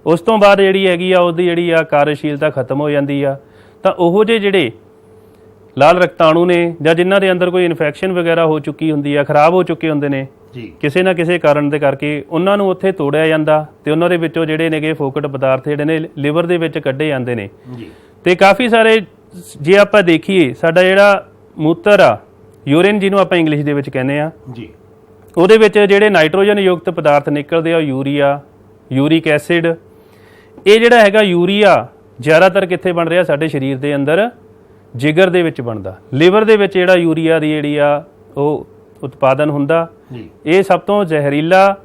ਉਸ ਤੋਂ ਬਾਅਦ ਜਿਹੜੀ ਹੈਗੀ ਆ ਉਹਦੀ ਜਿਹੜੀ ਆ ਕਾਰਜਸ਼ੀਲਤਾ ਖਤਮ ਹੋ ਜਾਂਦੀ ਆ। ਤਾਂ ਉਹੋ ਜਿਹੇ ਜਿਹੜੇ ਲਾਲ ਰਕਤਾਣੂ ਨੇ ਜਾਂ ਜਿਨ੍ਹਾਂ ਦੇ ਅੰਦਰ ਕੋਈ ਇਨਫੈਕਸ਼ਨ ਵਗੈਰਾ ਹੋ ਚੁੱਕੀ ਹੁੰਦੀ ਆ, ਖਰਾਬ ਹੋ ਚੁੱਕੇ ਹੁੰਦੇ ਨੇ ਕਿਸੇ ਨਾ ਕਿਸੇ ਕਾਰਨ ਦੇ ਕਰਕੇ, ਉਹਨਾਂ ਨੂੰ ਉੱਥੇ ਤੋੜਿਆ ਜਾਂਦਾ ਤੇ ਉਹਨਾਂ ਦੇ ਵਿੱਚੋਂ ਜਿਹੜੇ ਨੇਗੇ ਫੋਕਟ ਪਦਾਰਥ ਜਿਹੜੇ ਨੇ ਲਿਵਰ ਦੇ ਵਿੱਚ ਕੱਢੇ ਜਾਂਦੇ ਨੇ। ਤੇ ਕਾਫੀ ਸਾਰੇ ਜੇ ਆਪਾਂ ਦੇਖੀਏ ਸਾਡਾ ਜਿਹੜਾ ਮੂਤਰ ਆ, ਯੂਰਿਨ ਜਿਹਨੂੰ ਆਪਾਂ ਇੰਗਲਿਸ਼ ਦੇ ਵਿੱਚ ਕਹਿੰਦੇ ਆ, ਉਹਦੇ ਵਿੱਚ ਜਿਹੜੇ ਨਾਈਟ੍ਰੋਜਨ ਯੁਕਤ ਪਦਾਰਥ ਨਿਕਲਦੇ ਆ, ਯੂਰੀਆ, ਯੂਰਿਕ ਐਸਿਡ। ਇਹ ਜਿਹੜਾ ਹੈਗਾ ਯੂਰੀਆ ਜ਼ਿਆਦਾਤਰ ਕਿੱਥੇ ਬਣ ਰਿਹਾ? ਸਾਡੇ ਸਰੀਰ ਦੇ ਅੰਦਰ ਜਿਗਰ ਦੇ ਵਿੱਚ ਬਣਦਾ। ਲਿਵਰ ਦੇ ਵਿੱਚ ਜਿਹੜਾ ਯੂਰੀਆ ਦੀ ਜਿਹੜੀ ਆ ਉਹ ਉਤਪਾਦਨ ਹੁੰਦਾ। ਇਹ ਸਭ ਤੋਂ ਜ਼ਹਿਰੀਲਾ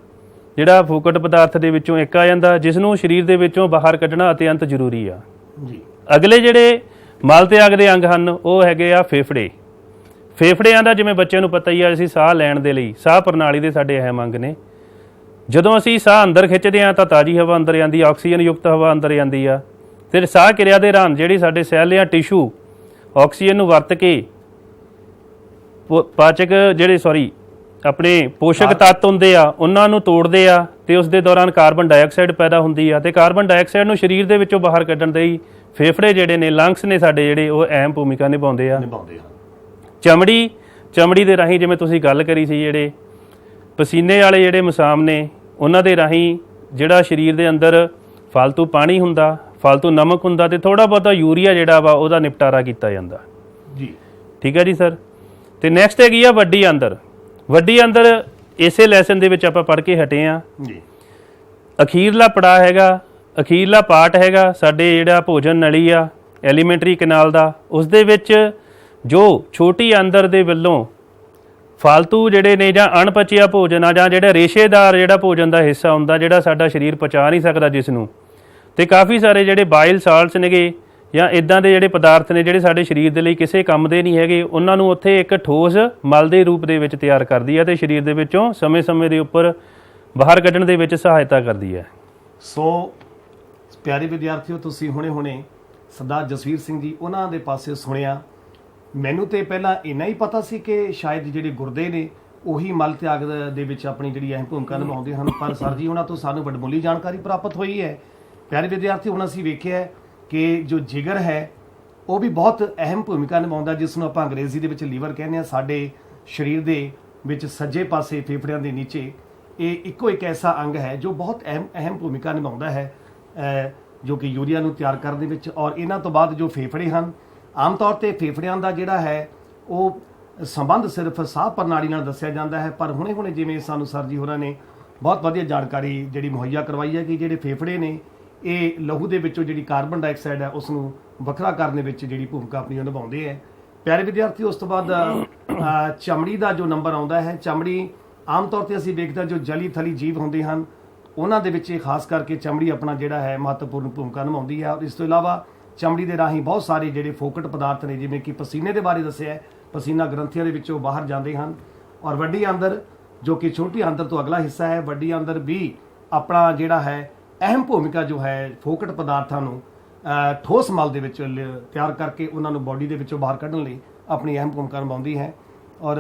ਜਿਹੜਾ ਫੋਕਟ ਪਦਾਰਥ ਦੇ ਵਿੱਚੋਂ ਇੱਕ ਆ ਜਾਂਦਾ, ਜਿਸ ਨੂੰ ਸਰੀਰ ਦੇ ਵਿੱਚੋਂ ਬਾਹਰ ਕੱਢਣਾ ਅਤਿਅੰਤ ਜ਼ਰੂਰੀ ਆ। ਅਗਲੇ ਜਿਹੜੇ ਮਲ ਤਿਆਗ ਦੇ ਅੰਗ ਹਨ ਉਹ ਹੈਗੇ ਆ ਫੇਫੜੇ। ਫੇਫੜਿਆਂ ਦਾ ਜਿਵੇਂ ਬੱਚਿਆਂ ਨੂੰ ਪਤਾ ਹੀ ਆ, ਅਸੀਂ ਸਾਹ ਲੈਣ ਦੇ ਲਈ ਸਾਹ ਪ੍ਰਣਾਲੀ ਦੇ ਸਾਡੇ ਅਹਿਮ ਅੰਗ ਨੇ। ਜਦੋਂ ਅਸੀਂ ਸਾਹ ਅੰਦਰ ਖਿੱਚਦੇ ਹਾਂ ਤਾਂ ਤਾਜ਼ੀ ਹਵਾ ਅੰਦਰ ਜਾਂਦੀ, ਆਕਸੀਜਨ ਯੁਕਤ ਹਵਾ ਅੰਦਰ ਜਾਂਦੀ ਆ। ਫਿਰ ਸਾਹ ਕਿਰਿਆ ਦੇ ਦੌਰਾਨ ਜਿਹੜੀ ਸਾਡੇ ਸੈੱਲ ਜਾਂ ਟਿਸ਼ੂ ਆਕਸੀਜਨ ਨੂੰ ਵਰਤ ਕੇ ਆਪਣੇ ਪੋਸ਼ਕ ਤੱਤ ਹੁੰਦੇ ਆ ਉਹਨਾਂ ਨੂੰ ਤੋੜਦੇ ਆ, ਤੇ ਉਸ ਦੇ ਦੌਰਾਨ ਕਾਰਬਨ ਡਾਈਆਕਸਾਈਡ ਪੈਦਾ ਹੁੰਦੀ ਆ, ਤੇ ਕਾਰਬਨ ਡਾਈਆਕਸਾਈਡ ਨੂੰ ਸਰੀਰ ਦੇ ਵਿੱਚੋਂ ਬਾਹਰ ਕੱਢਣ ਦੇ ਲਈ ਫੇਫੜੇ ਜਿਹੜੇ ਨੇ, ਲੰਗਸ ਨੇ ਸਾਡੇ ਜਿਹੜੇ, ਉਹ ਅਹਿਮ ਭੂਮਿਕਾ ਨਿਭਾਉਂਦੇ ਆ। ਚਮੜੀ ਦੇ ਰਾਹੀਂ ਜਿਵੇਂ ਤੁਸੀਂ ਗੱਲ ਕਰੀ ਸੀ, ਜਿਹੜੇ ਪਸੀਨੇ ਵਾਲੇ ਜਿਹੜੇ ਮਸਾਮ ਨੇ ਉਹਨਾਂ ਦੇ ਰਾਹੀਂ ਜਿਹੜਾ ਸਰੀਰ ਦੇ ਅੰਦਰ ਫਾਲਤੂ ਪਾਣੀ ਹੁੰਦਾ, ਫਾਲਤੂ ਨਮਕ ਹੁੰਦਾ, ਤੇ ਥੋੜਾ ਬਹੁਤਾ ਯੂਰੀਆ ਜਿਹੜਾ ਵਾ ਉਹਦਾ ਨਿਪਟਾਰਾ ਕੀਤਾ ਜਾਂਦਾ ਜੀ। ਠੀਕ ਹੈ ਜੀ ਸਰ। ਤੇ ਨੈਕਸਟ ਹੈਗੀ ਆ ਵੱਡੀ ਅੰਦਰ। ਵੱਡੀ ਅੰਦਰ ਇਸੇ ਲੈਸਨ ਦੇ ਵਿੱਚ ਆਪਾਂ ਪੜ੍ਹ ਕੇ ਹਟੇ ਆ ਜੀ। ਅਖੀਰਲਾ ਪੜਾਅ ਹੈਗਾ, ਅਖੀਰਲਾ ਪਾਰਟ ਹੈਗਾ ਸਾਡੇ ਜਿਹੜਾ ਭੋਜਨ ਨਲੀ ਆ, ਐਲੀਮੈਂਟਰੀ ਕਨਾਲ ਦਾ। ਉਸ ਦੇ ਵਿੱਚ ਜੋ ਛੋਟੀ ਅੰਦਰ ਦੇ ਵੱਲੋਂ ਫਾਲਤੂ ਜਿਹੜੇ ਨੇ ਜਾਂ ਅਣਪਚਿਆ ਭੋਜਨ ਆ ਜਾਂ ਜਿਹੜਾ ਰੇਸ਼ੇਦਾਰ ਜਿਹੜਾ ਭੋਜਨ ਦਾ ਹਿੱਸਾ ਹੁੰਦਾ ਜਿਹੜਾ ਸਾਡਾ ਸਰੀਰ ਪਚਾ ਨਹੀਂ ਸਕਦਾ ਜਿਸ ਨੂੰ, ਤੇ ਕਾਫੀ ਸਾਰੇ ਜਿਹੜੇ ਬਾਈਲ ਸਾਲਟਸ ਨੇਗੇ ਜਾਂ ਇਦਾਂ ਦੇ ਜਿਹੜੇ ਪਦਾਰਥ ਨੇ ਜਿਹੜੇ ਸਾਡੇ ਸਰੀਰ ਦੇ ਲਈ ਕਿਸੇ ਕੰਮ ਦੇ ਨਹੀਂ ਹੈਗੇ, ਉਹਨਾਂ ਨੂੰ ਉੱਥੇ ਇੱਕ ਠੋਸ ਮਲ ਦੇ ਰੂਪ ਦੇ ਵਿੱਚ ਤਿਆਰ ਕਰਦੀ ਹੈ ਤੇ ਸਰੀਰ ਦੇ ਵਿੱਚੋਂ ਸਮੇਂ-ਸਮੇਂ ਦੇ ਉੱਪਰ ਬਾਹਰ ਕੱਢਣ ਦੇ ਵਿੱਚ ਸਹਾਇਤਾ ਕਰਦੀ ਹੈ। ਸੋ ਪਿਆਰੇ ਵਿਦਿਆਰਥੀਓ, ਤੁਸੀਂ ਹੁਣੇ ਸਰਦਾਰ ਜਸਵੀਰ ਸਿੰਘ ਜੀ ਉਹਨਾਂ ਦੇ ਪਾਸੇ ਸੁਣਿਆ। ਮੈਨੂੰ ਤੇ ਪਹਿਲਾਂ ਇੰਨਾ ਹੀ ਪਤਾ ਸੀ ਕਿ ਸ਼ਾਇਦ ਜਿਹੜੇ ਗੁਰਦੇ ਨੇ ਉਹੀ ਮਲ ਤਿਆਗ ਦੇ ਵਿੱਚ ਆਪਣੀ ਜਿਹੜੀ ਅਹਿਮ ਭੂਮਿਕਾ ਨਿਭਾਉਂਦੇ ਹਨ, ਪਰ ਸਰ ਜੀ ਉਹਨਾਂ ਤੋਂ ਸਾਨੂੰ ਵੱਡਮੁੱਲੀ ਜਾਣਕਾਰੀ ਪ੍ਰਾਪਤ ਹੋਈ ਹੈ। ਪਿਆਰੇ ਵਿਦਿਆਰਥੀ, ਹੁਣ ਅਸੀਂ ਵੇਖਿਆ ਕਿ ਜੋ ਜਿਗਰ ਹੈ ਉਹ ਵੀ ਬਹੁਤ ਅਹਿਮ ਭੂਮਿਕਾ ਨਿਭਾਉਂਦਾ, ਜਿਸ ਨੂੰ ਆਪਾਂ ਅੰਗਰੇਜ਼ੀ ਦੇ ਵਿੱਚ ਲੀਵਰ ਕਹਿੰਦੇ ਹਾਂ। ਸਾਡੇ ਸਰੀਰ ਦੇ ਵਿੱਚ ਸੱਜੇ ਪਾਸੇ ਫੇਫੜਿਆਂ ਦੇ ਨੀਚੇ ਇਹ ਇੱਕੋ ਇੱਕ ਐਸਾ ਅੰਗ ਹੈ ਜੋ ਬਹੁਤ ਅਹਿਮ ਭੂਮਿਕਾ ਨਿਭਾਉਂਦਾ ਹੈ, ਜੋ ਕਿ ਯੂਰੀਆ ਨੂੰ ਤਿਆਰ ਕਰਨ ਦੇ ਵਿੱਚ। ਔਰ ਇਹਨਾਂ ਤੋਂ ਬਾਅਦ ਜੋ ਫੇਫੜੇ ਹਨ, ਆਮ ਤੌਰ ਤੇ ਫੇਫੜਿਆਂ ਦਾ ਜਿਹੜਾ ਹੈ ਉਹ ਸੰਬੰਧ ਸਿਰਫ ਸਾਹ ਪ੍ਰਣਾਲੀ ਨਾਲ ਦੱਸਿਆ ਜਾਂਦਾ ਹੈ, ਪਰ ਹੁਣੇ ਜਿਵੇਂ ਸਾਨੂੰ ਸਰ ਜੀ ਹੋਰਾਂ ਨੇ ਬਹੁਤ ਵਧੀਆ ਜਾਣਕਾਰੀ ਜਿਹੜੀ ਮੁਹੱਈਆ ਕਰਵਾਈ ਹੈ ਕਿ ਜਿਹੜੇ ਫੇਫੜੇ ਨੇ ਇਹ ਲਹੂ ਦੇ ਵਿੱਚੋਂ ਜਿਹੜੀ ਕਾਰਬਨ ਡਾਈਆਕਸਾਈਡ ਹੈ ਉਸ ਨੂੰ ਵੱਖਰਾ ਕਰਨ ਦੇ ਵਿੱਚ ਜਿਹੜੀ ਭੂਮਿਕਾ ਆਪਣੀ ਨਿਭਾਉਂਦੇ ਹੈ। ਪਿਆਰੇ ਵਿਦਿਆਰਥੀ, ਉਸ ਤੋਂ ਬਾਅਦ ਚਮੜੀ ਦਾ ਜੋ ਨੰਬਰ ਆਉਂਦਾ ਹੈ, ਚਮੜੀ ਆਮ ਤੌਰ ਤੇ ਅਸੀਂ ਵੇਖਦੇ ਹਾਂ ਜੋ ਜਲੀ ਥਲੀ ਜੀਵ ਹੁੰਦੇ ਹਨ ਉਹਨਾਂ ਦੇ ਵਿੱਚ ਖਾਸ ਕਰਕੇ ਚਮੜੀ ਆਪਣਾ ਜਿਹੜਾ ਹੈ ਮਹੱਤਵਪੂਰਨ ਭੂਮਿਕਾ ਨਿਭਾਉਂਦੀ ਹੈ। ਔਰ ਇਸ ਤੋਂ ਇਲਾਵਾ ਚਮੜੀ ਦੇ ਰਾਹੀਂ ਬਹੁਤ ਸਾਰੇ ਜਿਹੜੇ ਫੋਕਟ ਪਦਾਰਥ ਨੇ, ਜਿਵੇਂ ਕਿ ਪਸੀਨੇ ਦੇ ਬਾਰੇ ਦੱਸਿਆ ਹੈ, ਪਸੀਨਾ ਗ੍ਰੰਥੀਆਂ ਦੇ ਵਿੱਚੋਂ ਬਾਹਰ ਜਾਂਦੇ ਹਨ। ਔਰ ਵੱਡੀ ਆਂਦਰ ਜੋ ਕਿ ਛੋਟੀ ਆਂਦਰ ਤੋਂ ਅਗਲਾ ਹਿੱਸਾ ਹੈ, ਵੱਡੀ ਆਂਦਰ ਵੀ ਆਪਣਾ ਜਿਹੜਾ ਹੈ ਅਹਿਮ ਭੂਮਿਕਾ ਜੋ ਹੈ ਫੋਕਟ ਪਦਾਰਥਾਂ ਨੂੰ ਠੋਸ ਮਲ ਦੇ ਵਿੱਚ ਤਿਆਰ ਕਰਕੇ ਉਹਨਾਂ ਨੂੰ ਬਾਡੀ ਦੇ ਵਿੱਚੋਂ ਬਾਹਰ ਕੱਢਣ ਲਈ ਆਪਣੀ ਅਹਿਮ ਭੂਮਿਕਾ ਨਿਭਾਉਂਦੀ ਹੈ। ਔਰ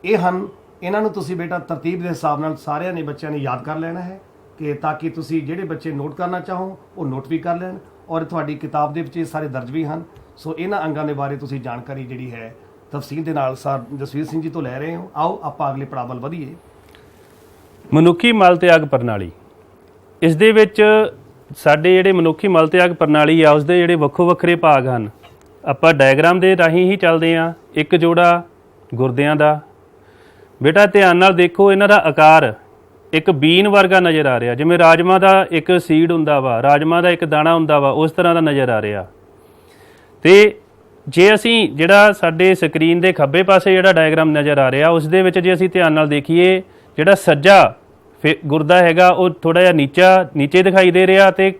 ਇਹ ਹਨ, ਇਹਨਾਂ ਨੂੰ ਤੁਸੀਂ ਬੇਟਾ ਤਰਤੀਬ ਦੇ ਹਿਸਾਬ ਨਾਲ ਸਾਰਿਆਂ ਨੇ ਬੱਚਿਆਂ ਨੇ ਯਾਦ ਕਰ ਲੈਣਾ ਹੈ ਕਿ ਤਾਂ ਕਿ ਤੁਸੀਂ ਜਿਹੜੇ ਬੱਚੇ ਨੋਟ ਕਰਨਾ ਚਾਹੋ ਉਹ ਨੋਟ ਵੀ ਕਰ ਲੈਣ। ਔਰ ਤੁਹਾਡੀ ਕਿਤਾਬ ਦੇ ਵਿੱਚ ਇਹ ਸਾਰੇ ਦਰਜ ਵੀ ਹਨ। ਸੋ ਇਹਨਾਂ ਅੰਗਾਂ ਦੇ ਬਾਰੇ ਤੁਸੀਂ ਜਾਣਕਾਰੀ ਜਿਹੜੀ ਹੈ ਤਫਸੀਲ ਦੇ ਨਾਲ ਸਰ ਜਸਵੀਰ ਸਿੰਘ ਜੀ ਤੋਂ ਲੈ ਰਹੇ ਹੋ। ਆਓ ਆਪਾਂ ਅਗਲੇ ਪੜਾਅ ਵੱਲ ਵਧੀਏ। ਮਨੁੱਖੀ ਮਲ ਤਿਆਗ ਪ੍ਰਣਾਲੀ। ਇਸ ਦੇ ਵਿੱਚ ਸਾਡੇ ਜਿਹੜੇ ਮਨੁੱਖੀ ਮਲ ਤਿਆਗ ਪ੍ਰਣਾਲੀ ਆ ਉਸਦੇ ਜਿਹੜੇ ਵੱਖੋ ਵੱਖਰੇ ਭਾਗ ਹਨ। ਆਪਾਂ ਡਾਇਗਰਾਮ ਦੇ ਰਾਹੀਂ ਹੀ ਚੱਲਦੇ ਹਾਂ। ਇੱਕ ਜੋੜਾ ਗੁਰਦਿਆਂ ਦਾ, ਬੇਟਾ ਧਿਆਨ ਨਾਲ ਦੇਖੋ, ਇਹਨਾਂ ਦਾ ਆਕਾਰ ਇੱਕ ਬੀਨ ਵਰਗਾ ਨਜ਼ਰ ਆ ਰਿਹਾ, ਜਿਵੇਂ ਰਾਜਮਾ ਦਾ ਇੱਕ ਸੀਡ ਹੁੰਦਾ ਵਾ, ਰਾਜਮਾ ਦਾ ਇੱਕ ਦਾਣਾ ਹੁੰਦਾ ਵਾ, ਉਸ ਤਰ੍ਹਾਂ ਦਾ ਨਜ਼ਰ ਆ ਰਿਹਾ। ਤੇ ਜੇ ਅਸੀਂ ਜਿਹੜਾ ਸਾਡੇ ਸਕਰੀਨ ਦੇ ਖੱਬੇ ਪਾਸੇ ਜਿਹੜਾ ਡਾਇਗਰਾਮ ਨਜ਼ਰ ਆ ਰਿਹਾ ਉਸ ਦੇ ਵਿੱਚ ਜੇ ਅਸੀਂ ਧਿਆਨ ਨਾਲ ਦੇਖੀਏ, ਜਿਹੜਾ ਸੱਜਾ ਗੁਰਦਾ ਹੈਗਾ ਉਹ ਥੋੜਾ ਜਿਹਾ ਨੀਚੇ ਦਿਖਾਈ ਦੇ ਰਿਹਾ ਤੇ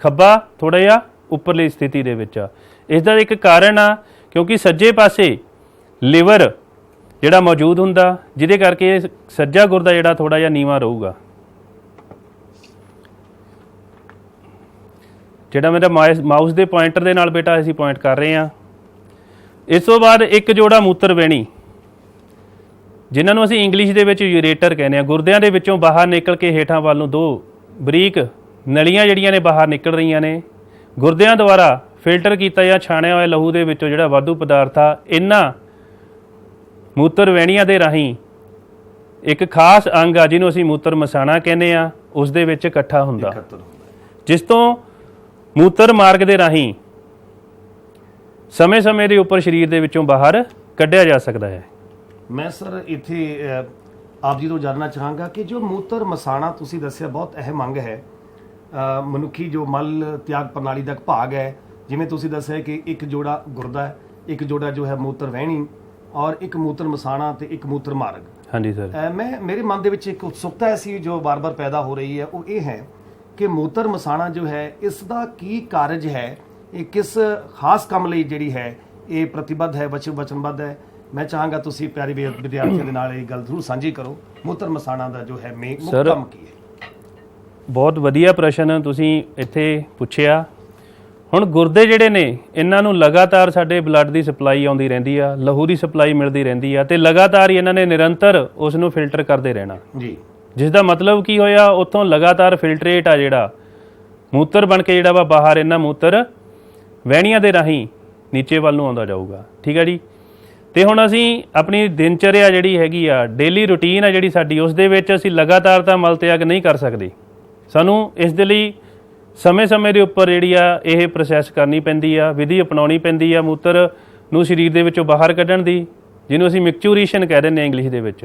ਖੱਬਾ ਥੋੜਾ ਜਿਹਾ ਉੱਪਰਲੀ ਸਥਿਤੀ ਦੇ ਵਿੱਚ ਆ। ਇਸ ਦਾ ਇੱਕ ਕਾਰਨ ਆ ਕਿਉਂਕਿ ਸੱਜੇ ਪਾਸੇ ਲਿਵਰ ਜਿਹੜਾ ਮੌਜੂਦ ਹੁੰਦਾ, ਜਿਹਦੇ ਕਰਕੇ ਸੱਜਾ ਗੁਰਦਾ ਜਿਹੜਾ ਥੋੜਾ ਜਿਹਾ ਨੀਵਾਂ ਰਹੂਗਾ। ਜਿਹੜਾ ਮੇਰਾ ਮਾਊਸ ਦੇ ਪੁਆਇੰਟਰ ਦੇ ਨਾਲ ਬੇਟਾ ਅਸੀਂ ਪੁਆਇੰਟ ਕਰ ਰਹੇ ਹਾਂ। ਇਸ ਤੋਂ ਬਾਅਦ ਇੱਕ ਜੋੜਾ ਮੂਤਰਵੇਣੀ, ਜਿਨ੍ਹਾਂ ਨੂੰ ਅਸੀਂ ਇੰਗਲਿਸ਼ ਦੇ ਵਿੱਚ ਯੂਰੇਟਰ ਕਹਿੰਦੇ ਹਾਂ। ਗੁਰਦਿਆਂ ਦੇ ਵਿੱਚੋਂ ਬਾਹਰ ਨਿਕਲ ਕੇ ਹੇਠਾਂ ਵੱਲ ਨੂੰ ਦੋ ਬਰੀਕ ਨਲੀਆਂ ਜਿਹੜੀਆਂ ਨੇ ਬਾਹਰ ਨਿਕਲ ਰਹੀਆਂ ਨੇ। ਗੁਰਦਿਆਂ ਦੁਆਰਾ ਫਿਲਟਰ ਕੀਤਾ ਜਾਂ ਛਾਣਿਆ ਹੋਇਆ ਲਹੂ ਦੇ ਵਿੱਚੋਂ ਜਿਹੜਾ ਵਾਧੂ ਪਦਾਰਥ ਆ, ਇਹਨਾਂ ਮੂਤਰਵੈਣੀਆਂ ਦੇ ਰਾਹੀਂ ਇੱਕ ਖਾਸ ਅੰਗ ਆ ਜਿਹਨੂੰ ਅਸੀਂ ਮੂਤਰ ਮਸਾਣਾ ਕਹਿੰਦੇ ਆ, ਉਸ ਦੇ ਵਿੱਚ ਇਕੱਠਾ ਹੁੰਦਾ, ਜਿਸ ਤੋਂ ਮੂਤਰ ਮਾਰਗ ਦੇ ਰਾਹੀਂ ਸਮੇਂ-ਸਮੇਂ ਦੇ ਉੱਪਰ ਸਰੀਰ ਦੇ ਵਿੱਚੋਂ ਬਾਹਰ ਕੱਢਿਆ ਜਾ ਸਕਦਾ ਹੈ। ਮੈਂ ਸਰ ਇੱਥੇ ਆਪ ਜੀ ਤੋਂ ਜਾਣਨਾ ਚਾਹਾਂਗਾ ਕਿ ਜੋ ਮੂਤਰ ਮਸਾਣਾ ਤੁਸੀਂ ਦੱਸਿਆ ਬਹੁਤ ਅਹਿਮ ਅੰਗ ਹੈ, ਮਨੁੱਖੀ ਜੋ ਮਲ ਤਿਆਗ ਪ੍ਰਣਾਲੀ ਦਾ ਇੱਕ ਭਾਗ ਹੈ। ਜਿਵੇਂ ਤੁਸੀਂ ਦੱਸਿਆ ਕਿ ਇੱਕ ਜੋੜਾ ਗੁਰਦਾ ਹੈ, ਇੱਕ ਜੋੜਾ ਜੋ ਹੈ ਮੂਤਰ ਵਹਿਣੀ, ਔਰ ਇੱਕ ਮੂਤਰ ਮਸਾਣਾ ਤੇ ਇੱਕ ਮੂਤਰ ਮਾਰਗ। ਹਾਂਜੀ ਸਰ। ਮੇਰੇ ਮਨ ਦੇ ਵਿੱਚ ਇੱਕ ਉਤਸੁਕਤਾ ਐਸੀ ਜੋ ਬਾਰ-ਬਾਰ ਪੈਦਾ ਹੋ ਰਹੀ ਹੈ, ਉਹ ਇਹ ਹੈ ਕਿ ਮੂਤਰ ਮਸਾਣਾ ਜੋ ਹੈ ਇਸ ਦਾ ਕੀ ਕਾਰਜ ਹੈ, ਇਹ ਕਿਸ ਖਾਸ ਕੰਮ ਲਈ ਜਿਹੜੀ ਹੈ ਇਹ ਪ੍ਰਤੀਬੱਧ ਹੈ, ਵਚਨਬੱਧ ਹੈ। ਮੈਂ ਚਾਹਾਂਗਾ ਤੁਸੀਂ ਪਿਆਰੇ ਵਿਦਿਆਰਥੀਆਂ ਦੇ ਨਾਲ ਇਹ ਗੱਲ ਜ਼ਰੂਰ ਸਾਂਝੀ ਕਰੋ, ਮੂਤਰ ਮਸਾਣਾ ਦਾ ਜੋ ਹੈ ਮੁੱਖ ਕੰਮ ਕੀ ਹੈ। ਬਹੁਤ ਵਧੀਆ ਪ੍ਰਸ਼ਨ ਤੁਸੀਂ ਇੱਥੇ ਪੁੱਛਿਆ। ਹੁਣ ਗੁਰਦੇ ਜਿਹੜੇ ਨੇ ਇਹਨਾਂ ਨੂੰ ਲਗਾਤਾਰ ਸਾਡੇ ਬਲੱਡ ਦੀ ਸਪਲਾਈ ਆਉਂਦੀ ਰਹਿੰਦੀ ਆ, ਲਹੂ ਦੀ ਸਪਲਾਈ ਮਿਲਦੀ ਰਹਿੰਦੀ ਆ ਤੇ ਲਗਾਤਾਰ ਹੀ ਇਹਨਾਂ ਨੇ ਨਿਰੰਤਰ ਉਸ ਨੂੰ ਫਿਲਟਰ ਕਰਦੇ ਰਹਿਣਾ ਜੀ। ਜਿਸ ਦਾ ਮਤਲਬ ਕੀ ਹੋਇਆ, ਉੱਥੋਂ ਲਗਾਤਾਰ ਫਿਲਟਰੇਟ ਆ ਜਿਹੜਾ ਮੂਤਰ ਬਣ ਕੇ ਜਿਹੜਾ ਵਾ ਬਾਹਰ ਇਹਨਾਂ ਮੂਤਰ ਵਹਿਣੀਆਂ ਦੇ ਰਾਹੀਂ ਨੀਚੇ ਵੱਲ ਨੂੰ ਆਉਂਦਾ ਜਾਊਗਾ। ਠੀਕ ਹੈ ਜੀ। ਤੇ ਹੁਣ ਅਸੀਂ ਆਪਣੀ ਦਿਨਚਰਿਆ ਜਿਹੜੀ ਹੈਗੀ ਆ, ਡੇਲੀ ਰੂਟੀਨ ਆ ਜਿਹੜੀ ਸਾਡੀ, ਉਸ ਦੇ ਵਿੱਚ ਅਸੀਂ ਲਗਾਤਾਰ ਤਾਂ ਮਲ ਤਿਆਗ ਨਹੀਂ ਕਰ ਸਕਦੇ। ਸਾਨੂੰ ਇਸ ਦੇ ਲਈ ਸਮੇਂ-ਸਮੇਂ ਦੇ ਉੱਪਰ ਜਿਹੜੀ ਆ ਇਹ ਪ੍ਰੋਸੈਸ ਕਰਨੀ ਪੈਂਦੀ ਆ, ਵਿਧੀ ਅਪਣਾਉਣੀ ਪੈਂਦੀ ਆ ਮੂਤਰ ਨੂੰ ਸਰੀਰ ਦੇ ਵਿੱਚੋਂ ਬਾਹਰ ਕੱਢਣ ਦੀ, ਜਿਹਨੂੰ ਅਸੀਂ ਮਿਕਚੂਰੇਸ਼ਨ ਕਹਿ ਦਿੰਦੇ ਹਾਂ ਇੰਗਲਿਸ਼ ਦੇ ਵਿੱਚ,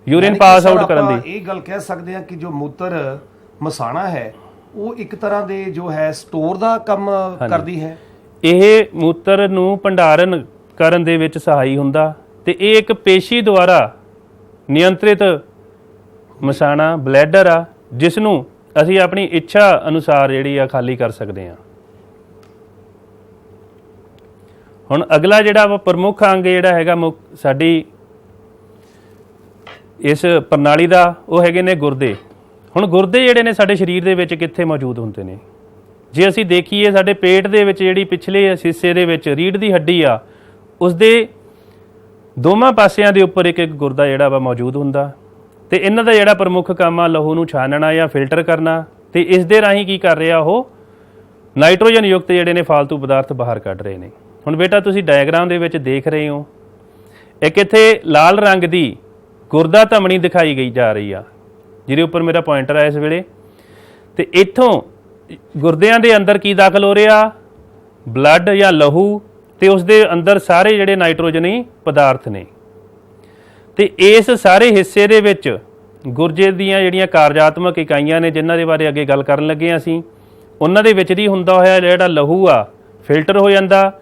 ਯੂਰਿਨ ਪਾਸ ਆਊਟ ਕਰਨ ਦੀ। ਇਹ ਗੱਲ ਕਹਿ ਸਕਦੇ ਹਾਂ ਕਿ ਜੋ ਮੂਤਰ ਮਸਾਣਾ ਹੈ ਉਹ ਇੱਕ ਤਰ੍ਹਾਂ ਦੇ ਜੋ ਹੈ ਸਟੋਰ ਦਾ ਕੰਮ ਕਰਦੀ ਹੈ। ਇਹ ਮੂਤਰ ਨੂੰ ਭੰਡਾਰਨ ਕਰਨ ਦੇ ਵਿੱਚ ਸਹਾਈ ਹੁੰਦਾ ਤੇ ਇਹ ਇੱਕ ਪੇਸ਼ੀ ਦੁਆਰਾ ਨਿਯੰਤਰਿਤ ਮਸਾਣਾ ਬਲੈਡਰ ਆ, ਜਿਸ ਨੂੰ ਅਸੀਂ ਆਪਣੀ ਇੱਛਾ ਅਨੁਸਾਰ ਜਿਹੜੀ ਆ ਖਾਲੀ ਕਰ ਸਕਦੇ ਹਾਂ। ਹੁਣ ਅਗਲਾ ਜਿਹੜਾ ਵਾ ਪ੍ਰਮੁੱਖ ਅੰਗ ਜਿਹੜਾ ਹੈਗਾ ਸਾਡੀ ਇਸ ਪ੍ਰਣਾਲੀ ਦਾ, ਉਹ ਹੈਗੇ ਨੇ ਗੁਰਦੇ। ਹੁਣ ਗੁਰਦੇ ਜਿਹੜੇ ਨੇ ਸਾਡੇ ਸਰੀਰ ਦੇ ਵਿੱਚ ਕਿੱਥੇ ਮੌਜੂਦ ਹੁੰਦੇ ਨੇ? ਜੇ ਅਸੀਂ ਦੇਖੀਏ ਸਾਡੇ ਪੇਟ ਦੇ ਵਿੱਚ ਜਿਹੜੀ ਪਿਛਲੇ ਹਿੱਸੇ ਦੇ ਵਿੱਚ ਰੀੜ੍ਹ ਦੀ ਹੱਡੀ ਆ ਉਸ ਦੇ ਦੋਵਾਂ ਪਾਸਿਆਂ ਦੇ ਉੱਪਰ ਇੱਕ ਇੱਕ ਗੁਰਦਾ ਜਿਹੜਾ ਵਾ ਮੌਜੂਦ ਹੁੰਦਾ ਤੇ ਇਹਨਾਂ ਦਾ ਜਿਹੜਾ ਪ੍ਰਮੁੱਖ ਕੰਮ ਆ ਲਹੂ ਨੂੰ ਛਾਨਣਾ ਜਾਂ ਫਿਲਟਰ ਕਰਨਾ ਤੇ ਇਸ ਦੇ ਰਾਹੀਂ ਕੀ ਕਰ ਰਿਹਾ ਉਹ ਨਾਈਟ੍ਰੋਜਨ ਯੁਕਤ ਜਿਹੜੇ ਨੇ ਫਾਲਤੂ ਪਦਾਰਥ ਬਾਹਰ ਕੱਢ ਰਹੇ ਨੇ। ਹੁਣ ਬੇਟਾ ਤੁਸੀਂ ਡਾਇਗਰਾਮ ਦੇ ਵਿੱਚ ਦੇਖ ਰਹੇ ਹੋ ਇੱਕ ਇੱਥੇ ਲਾਲ ਰੰਗ ਦੀ ਗੁਰਦਾ ਧਮਣੀ ਦਿਖਾਈ ਗਈ ਜਾ ਰਹੀ ਆ ਜਿਹਦੇ ਉੱਪਰ ਮੇਰਾ ਪੁਆਇੰਟਰ ਆ ਇਸ ਵੇਲੇ ਤੇ ਇੱਥੋਂ ਗੁਰਦਿਆਂ ਦੇ ਅੰਦਰ ਕੀ ਦਾਖਲ ਹੋ ਰਿਹਾ ਬਲੱਡ ਜਾਂ ਲਹੂ ਤੇ ਉਸ ਦੇ ਅੰਦਰ ਸਾਰੇ ਜਿਹੜੇ ਨਾਈਟ੍ਰੋਜਨੀ ਪਦਾਰਥ ਨੇ ਤੇ ਇਸ ਸਾਰੇ ਹਿੱਸੇ ਦੇ ਵਿੱਚ ਗੁਰਦੇ ਦੀਆਂ ਜਿਹੜੀਆਂ ਕਾਰਜਾਤਮਕ ਇਕਾਈਆਂ ਨੇ ਜਿਨ੍ਹਾਂ ਦੇ ਬਾਰੇ ਅੱਗੇ ਗੱਲ ਕਰਨ ਲੱਗੇ ਅਸੀਂ ਉਹਨਾਂ ਦੇ ਵਿੱਚ ਦੀ ਹੁੰਦਾ ਹੋਇਆ ਜਿਹੜਾ ਲਹੂ ਆ ਫਿਲਟਰ ਹੋ ਜਾਂਦਾ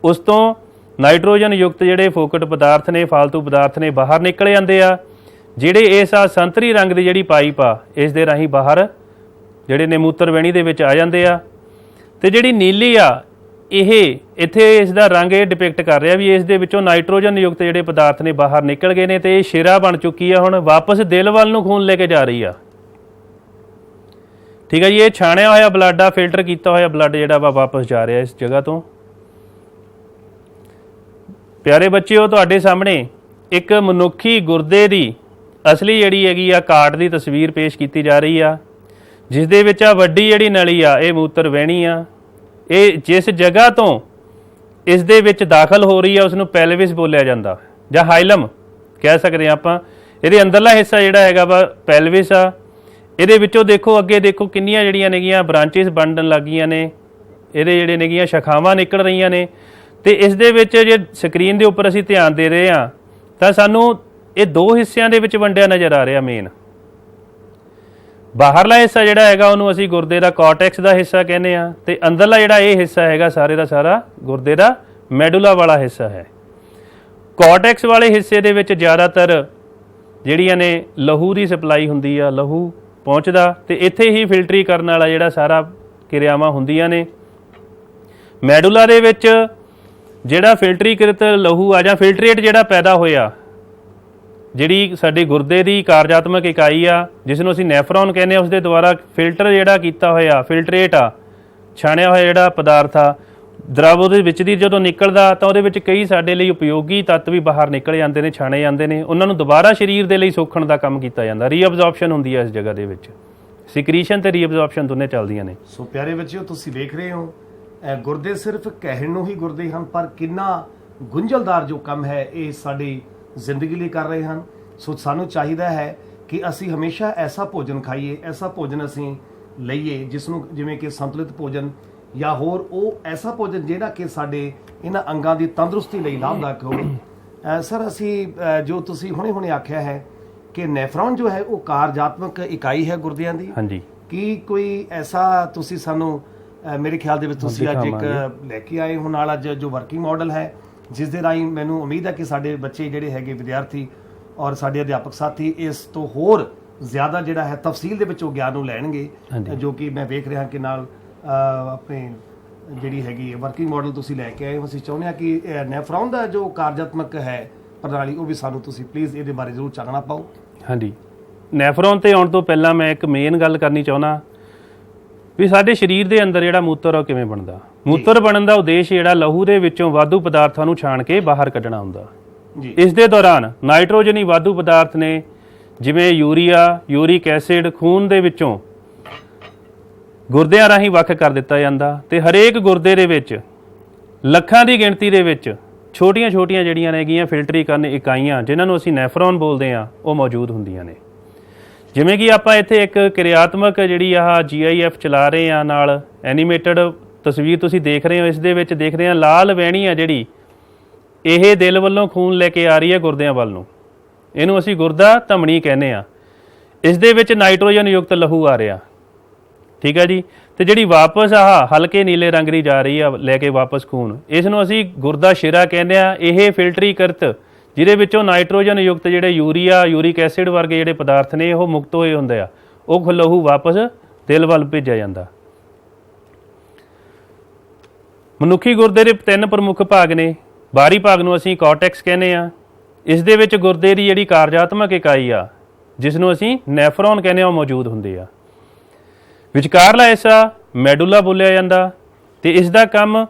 ਉਸ ਤੋਂ ਨਾਈਟ੍ਰੋਜਨ ਯੁਕਤ ਜਿਹੜੇ ਫੋਕਟ ਪਦਾਰਥ ਨੇ ਫਾਲਤੂ ਪਦਾਰਥ ਨੇ ਬਾਹਰ ਨਿਕਲ ਜਾਂਦੇ ਆ ਜਿਹੜੇ ਇਸ ਆ ਸੰਤਰੀ ਰੰਗ ਦੀ ਜਿਹੜੀ ਪਾਈਪ ਆ ਇਸ ਦੇ ਰਾਹੀਂ ਬਾਹਰ ਜਿਹੜੇ ਨੇ ਮੂਤਰਵੇਣੀ ਦੇ ਵਿੱਚ ਆ ਜਾਂਦੇ ਆ ਤੇ ਜਿਹੜੀ ਨੀਲੀ ਆ ਇਹ ਇੱਥੇ ਇਸ ਦਾ ਰੰਗ ਇਹ ਡਿਪਿਕਟ ਕਰ ਰਿਹਾ ਵੀ ਇਸ ਦੇ ਵਿੱਚੋਂ ਨਾਈਟ੍ਰੋਜਨ ਯੁਕਤ ਜਿਹੜੇ ਪਦਾਰਥ ਨੇ ਬਾਹਰ ਨਿਕਲ ਗਏ ਨੇ ਤੇ ਇਹ ਸ਼ਿਰਾ ਬਣ ਚੁੱਕੀ ਆ ਹੁਣ ਵਾਪਸ ਦਿਲ ਵੱਲ ਨੂੰ ਖੂਨ ਲੈ ਕੇ ਜਾ ਰਹੀ ਆ। ਠੀਕ ਹੈ ਜੀ, ਇਹ ਛਾਣਿਆ ਹੋਇਆ ਬਲੱਡ ਆ ਫਿਲਟਰ ਕੀਤਾ ਹੋਇਆ ਬਲੱਡ ਜਿਹੜਾ ਵਾ ਵਾਪਸ ਜਾ ਰਿਹਾ ਇਸ ਜਗ੍ਹਾ ਤੋਂ। ਪਿਆਰੇ ਬੱਚਿਓ ਤੁਹਾਡੇ ਸਾਹਮਣੇ ਇੱਕ ਮਨੁੱਖੀ ਗੁਰਦੇ ਦੀ ਅਸਲੀ ਜਿਹੜੀ ਹੈਗੀ ਆ ਕਾਟ ਦੀ ਤਸਵੀਰ ਪੇਸ਼ ਕੀਤੀ ਜਾ ਰਹੀ ਆ ਜਿਸ ਦੇ ਵਿੱਚ ਆ ਵੱਡੀ ਜਿਹੜੀ ਨਲੀ ਆ ਇਹ ਮੂਤਰ ਵਹਿਣੀ ਆ। ਇਹ ਜਿਸ ਜਗ੍ਹਾ ਤੋਂ ਇਸ ਦੇ ਵਿੱਚ ਦਾਖਲ ਹੋ ਰਹੀ ਆ ਉਸ ਨੂੰ ਪੈਲਵਿਸ ਬੋਲਿਆ ਜਾਂਦਾ ਜਾਂ ਹਾਈਲਮ ਕਹਿ ਸਕਦੇ ਆਪਾਂ। ਇਹਦੇ ਅੰਦਰਲਾ ਹਿੱਸਾ ਜਿਹੜਾ ਹੈਗਾ ਵਾ ਪੈਲਵਿਸ ਆ। ਇਹਦੇ ਵਿੱਚੋਂ ਦੇਖੋ ਅੱਗੇ ਦੇਖੋ ਕਿੰਨੀਆਂ ਜਿਹੜੀਆਂ ਨੇਗੀਆਂ ਬ੍ਰਾਂਚਿਸ ਬਣਨ ਲੱਗੀਆਂ ਨੇ ਇਹਦੇ ਜਿਹੜੇ ਨੇਗੀਆਂ ਸ਼ਾਖਾਵਾਂ ਨਿਕਲ ਰਹੀਆਂ ਨੇ ਤੇ ਇਸ ਦੇ ਵਿੱਚ ਜੇ ਸਕਰੀਨ ਦੇ ਉੱਪਰ ਅਸੀਂ ਧਿਆਨ ਦੇ ਰਹੇ ਹਾਂ ਤਾਂ ਸਾਨੂੰ ਇਹ ਦੋ ਹਿੱਸਿਆਂ ਦੇ ਵਿੱਚ ਵੰਡਿਆ ਨਜ਼ਰ ਆ ਰਿਹਾ। ਮੇਨ ਬਾਹਰਲਾ ਹਿੱਸਾ ਜਿਹੜਾ ਹੈਗਾ ਉਹਨੂੰ ਅਸੀਂ ਗੁਰਦੇ ਦਾ ਕਾਰਟੈਕਸ ਦਾ ਹਿੱਸਾ ਕਹਿੰਦੇ ਆ ਤੇ ਅੰਦਰਲਾ ਜਿਹੜਾ ਇਹ ਹਿੱਸਾ ਹੈਗਾ ਸਾਰੇ ਦਾ ਸਾਰਾ ਗੁਰਦੇ ਦਾ ਮੈਡੂਲਾ ਵਾਲਾ ਹਿੱਸਾ ਹੈ। ਕਾਰਟੈਕਸ ਵਾਲੇ ਹਿੱਸੇ ਦੇ ਵਿੱਚ ਜ਼ਿਆਦਾਤਰ ਜਿਹੜੀਆਂ ਨੇ ਲਹੂ ਦੀ ਸਪਲਾਈ ਹੁੰਦੀ ਆ ਲਹੂ ਪਹੁੰਚਦਾ ਤੇ ਇੱਥੇ ਹੀ ਫਿਲਟਰੀ ਕਰਨ ਵਾਲਾ ਜਿਹੜਾ ਸਾਰਾ ਕਿਰਿਆਵਾਂ ਹੁੰਦੀਆਂ ਨੇ। ਮੈਡੂਲਾ ਦੇ ਵਿੱਚ ਜਿਹੜਾ ਫਿਲਟਰੀਕ੍ਰਿਤ ਲਹੂ ਆ ਜਾਂ ਫਿਲਟਰੇਟ ਜਿਹੜਾ ਪੈਦਾ ਹੋਇਆ ਜਿਹੜੀ ਸਾਡੇ ਗੁਰਦੇ ਦੀ ਕਾਰਜਾਤਮਕ ਇਕਾਈ ਆ ਜਿਸ ਨੂੰ ਅਸੀਂ ਨੈਫਰੋਨ ਕਹਿੰਦੇ ਆ ਉਸ ਦੇ ਦੁਆਰਾ ਫਿਲਟਰ ਜਿਹੜਾ ਕੀਤਾ ਹੋਇਆ ਫਿਲਟਰੇਟ ਆ ਛਾਣਿਆ ਹੋਇਆ ਜਿਹੜਾ ਪਦਾਰਥ ਆ ਦਰਵ ਉਹਦੇ ਵਿੱਚ ਦੀ ਜਦੋਂ ਨਿਕਲਦਾ ਤਾਂ ਉਹਦੇ ਵਿੱਚ ਕਈ ਸਾਡੇ ਲਈ ਉਪਯੋਗੀ ਤੱਤ ਵੀ ਬਾਹਰ ਨਿਕਲ ਜਾਂਦੇ ਨੇ ਛਾਣੇ ਜਾਂਦੇ ਨੇ ਉਹਨਾਂ ਨੂੰ ਦੁਬਾਰਾ ਸਰੀਰ ਦੇ ਲਈ ਸੋਖਣ ਦਾ ਕੰਮ ਕੀਤਾ ਜਾਂਦਾ। ਰੀਅਬਜ਼ੌਰਪਸ਼ਨ ਹੁੰਦੀ ਹੈ ਇਸ ਜਗ੍ਹਾ ਦੇ ਵਿੱਚ ਸਿਕਰੀਸ਼ਨ ਤੇ ਰੀਅਬਜ਼ੌਰਪਸ਼ਨ ਦੋਨੇ ਚੱਲਦੀਆਂ ਨੇ। ਸੋ ਪਿਆਰੇ ਬੱਚਿਓ ਤੁਸੀਂ ਵੇਖ ਰਹੇ ਹੋ ਗੁਰਦੇ ਸਿਰਫ ਕਹਿਣ ਨੂੰ ਹੀ ਗੁਰਦੇ ਹਨ ਪਰ ਕਿੰਨਾ ਗੁੰਝਲਦਾਰ ਜੋ ਕੰਮ ਹੈ ਇਹ ਸਾਡੀ ਜ਼ਿੰਦਗੀ ਲਈ ਕਰ ਰਹੇ ਹਨ। ਸੋ ਸਾਨੂੰ ਚਾਹੀਦਾ ਹੈ ਕਿ ਅਸੀਂ ਹਮੇਸ਼ਾ ਐਸਾ ਭੋਜਨ ਖਾਈਏ ਐਸਾ ਭੋਜਨ ਅਸੀਂ ਲਈਏ ਜਿਸ ਨੂੰ ਜਿਵੇਂ ਕਿ ਸੰਤੁਲਿਤ ਭੋਜਨ ਜਾਂ ਹੋਰ ਉਹ ਐਸਾ ਭੋਜਨ ਜਿਹੜਾ ਕਿ ਸਾਡੇ ਇਹਨਾਂ ਅੰਗਾਂ ਦੀ ਤੰਦਰੁਸਤੀ ਲਈ ਲਾਭਦਾਇਕ ਹੋਵੇ। ਸਰ ਅਸੀਂ ਜੋ ਤੁਸੀਂ ਹੁਣੇ ਆਖਿਆ ਹੈ ਕਿ ਨੈਫਰੋਨ ਜੋ ਹੈ ਉਹ ਕਾਰਜਾਤਮਕ ਇਕਾਈ ਹੈ ਗੁਰਦਿਆਂ ਦੀ। ਹਾਂਜੀ, ਕੀ ਕੋਈ ਐਸਾ ਤੁਸੀਂ ਸਾਨੂੰ ਮੇਰੇ ਖਿਆਲ ਦੇ ਵਿੱਚ ਤੁਸੀਂ ਅੱਜ ਇੱਕ ਲੈ ਕੇ ਆਏ ਹੋ ਨਾਲ ਅੱਜ ਜੋ ਵਰਕਿੰਗ ਮਾਡਲ ਹੈ ਜਿਸ ਦੇ ਰਾਹੀਂ ਮੈਨੂੰ ਉਮੀਦ ਹੈ ਕਿ ਸਾਡੇ ਬੱਚੇ ਜਿਹੜੇ ਹੈਗੇ ਵਿਦਿਆਰਥੀ ਔਰ ਸਾਡੇ ਅਧਿਆਪਕ ਸਾਥੀ ਇਸ ਤੋਂ ਹੋਰ ਜ਼ਿਆਦਾ ਜਿਹੜਾ ਹੈ ਤਫਸੀਲ ਦੇ ਵਿੱਚ ਉਹ ਗਿਆਨ ਨੂੰ ਲੈਣਗੇ ਜੋ ਕਿ ਮੈਂ ਵੇਖ ਰਿਹਾ ਕਿ ਨਾਲ ਆਪਣੇ ਜਿਹੜੀ ਹੈਗੀ ਵਰਕਿੰਗ ਮਾਡਲ ਤੁਸੀਂ ਲੈ ਕੇ ਆਏ ਹੋ। ਅਸੀਂ ਚਾਹੁੰਦੇ ਹਾਂ ਕਿ ਨੈਫਰੋਨ ਦਾ ਜੋ ਕਾਰਜਾਤਮਕ ਹੈ ਪ੍ਰਣਾਲੀ ਉਹ ਵੀ ਸਾਨੂੰ ਤੁਸੀਂ ਪਲੀਜ਼ ਇਹਦੇ ਬਾਰੇ ਜ਼ਰੂਰ ਚਾਨਣਾ ਪਾਓ। ਹਾਂਜੀ, ਨੈਫਰੋਨ ਤੇ ਆਉਣ ਤੋਂ ਪਹਿਲਾਂ ਮੈਂ ਇੱਕ ਮੇਨ ਗੱਲ ਕਰਨੀ ਚਾਹੁੰਦਾ ਵੀ ਸਾਡੇ ਸਰੀਰ ਦੇ ਅੰਦਰ ਜਿਹੜਾ ਮੂਤਰ ਉਹ ਕਿਵੇਂ ਬਣਦਾ। ਮੂਤਰ ਬਣਨ ਦਾ ਉਦੇਸ਼ ਜਿਹੜਾ ਲਹੂ ਦੇ ਵਿੱਚੋਂ ਵਾਧੂ ਪਦਾਰਥਾਂ ਨੂੰ ਛਾਣ ਕੇ ਬਾਹਰ ਕੱਢਣਾ ਹੁੰਦਾ। ਇਸ ਦੇ ਦੌਰਾਨ ਨਾਈਟ੍ਰੋਜਨੀ ਵਾਧੂ ਪਦਾਰਥ ਨੇ ਜਿਵੇਂ ਯੂਰੀਆ ਯੂਰਿਕ ਐਸਿਡ ਖੂਨ ਦੇ ਵਿੱਚੋਂ ਗੁਰਦਿਆਂ ਰਾਹੀਂ ਵੱਖ ਕਰ ਦਿੱਤਾ ਜਾਂਦਾ ਤੇ ਹਰੇਕ ਗੁਰਦੇ ਦੇ ਵਿੱਚ ਲੱਖਾਂ ਦੀ ਗਿਣਤੀ ਦੇ ਵਿੱਚ ਛੋਟੀਆਂ ਜਿਹੜੀਆਂ ਨੇਗੀਆਂ ਫਿਲਟਰੀਕਰਨ ਇਕਾਈਆਂ ਜਿਨ੍ਹਾਂ ਨੂੰ ਅਸੀਂ ਨੈਫਰੋਨ ਬੋਲਦੇ ਆ ਉਹ ਮੌਜੂਦ ਹੁੰਦੀਆਂ ਨੇ। ਜਿਵੇਂ ਕਿ ਆਪਾਂ ਇੱਥੇ ਇੱਕ ਕਿਰਿਆਤਮਕ ਜਿਹੜੀ ਆਹ GIF ਚਲਾ ਰਹੇ ਆ ਨਾਲ ਐਨੀਮੇਟਡ ਤਸਵੀਰ ਤੁਸੀਂ ਦੇਖ ਰਹੇ ਹੋ ਇਸ ਦੇ ਵਿੱਚ ਦੇਖ ਰਹੇ ਆ ਲਾਲ ਵਹਿਣੀ ਆ ਜਿਹੜੀ ਇਹ ਦਿਲ ਵੱਲੋਂ ਖੂਨ ਲੈ ਕੇ ਆ ਰਹੀ ਹੈ ਗੁਰਦਿਆਂ ਵੱਲ ਨੂੰ ਇਹਨੂੰ ਅਸੀਂ ਗੁਰਦਾ ਧਮਣੀ ਕਹਿੰਦੇ ਆ। ਇਸ ਦੇ ਵਿੱਚ ਨਾਈਟ੍ਰੋਜਨ ਯੁਕਤ ਲਹੂ ਆ ਰਿਹਾ ਠੀਕ ਹੈ ਜੀ ਤੇ ਜਿਹੜੀ ਵਾਪਸ ਆਹ ਹਲਕੇ ਨੀਲੇ ਰੰਗ ਦੀ ਜਾ ਰਹੀ ਆ ਲੈ ਕੇ ਵਾਪਸ ਖੂਨ ਇਸ ਨੂੰ ਅਸੀਂ ਗੁਰਦਾ ਸ਼ਿਰਾ ਕਹਿੰਦੇ ਆ। ਇਹ ਫਿਲਟਰੀਕ੍ਰਿਤ ਜਿਹਦੇ ਵਿੱਚੋਂ ਨਾਈਟ੍ਰੋਜਨ ਯੁਕਤ ਜਿਹੜੇ ਯੂਰੀਆ ਯੂਰਿਕ ਐਸਿਡ ਵਰਗੇ ਜਿਹੜੇ ਪਦਾਰਥ ਨੇ ਉਹ ਮੁਕਤ ਹੋਏ ਹੁੰਦੇ ਆ ਉਹ ਲਹੂ ਵਾਪਸ ਦਿਲ ਵੱਲ ਭੇਜਿਆ ਜਾਂਦਾ। ਮਨੁੱਖੀ ਗੁਰਦੇ ਦੇ 3 ਪ੍ਰਮੁੱਖ ਭਾਗ ਨੇ। ਬਾਹਰੀ ਭਾਗ ਨੂੰ ਅਸੀਂ ਕਾਰਟੈਕਸ ਕਹਿੰਦੇ ਆ। ਇਸ ਦੇ ਵਿੱਚ ਗੁਰਦੇ ਦੀ ਜਿਹੜੀ ਕਾਰਜਾਤਮਕ ਇਕਾਈ ਆ ਜਿਸ ਨੂੰ ਅਸੀਂ ਨੈਫਰੋਨ ਕਹਿੰਦੇ ਆ ਉਹ ਮੌਜੂਦ ਹੁੰਦੇ ਆ। ਵਿਚਕਾਰਲਾ ਹਿੱਸਾ ਮੈਡੂਲਾ ਬੋਲਿਆ ਜਾਂਦਾ ਤੇ ਇਸ ਦਾ ਕੰਮ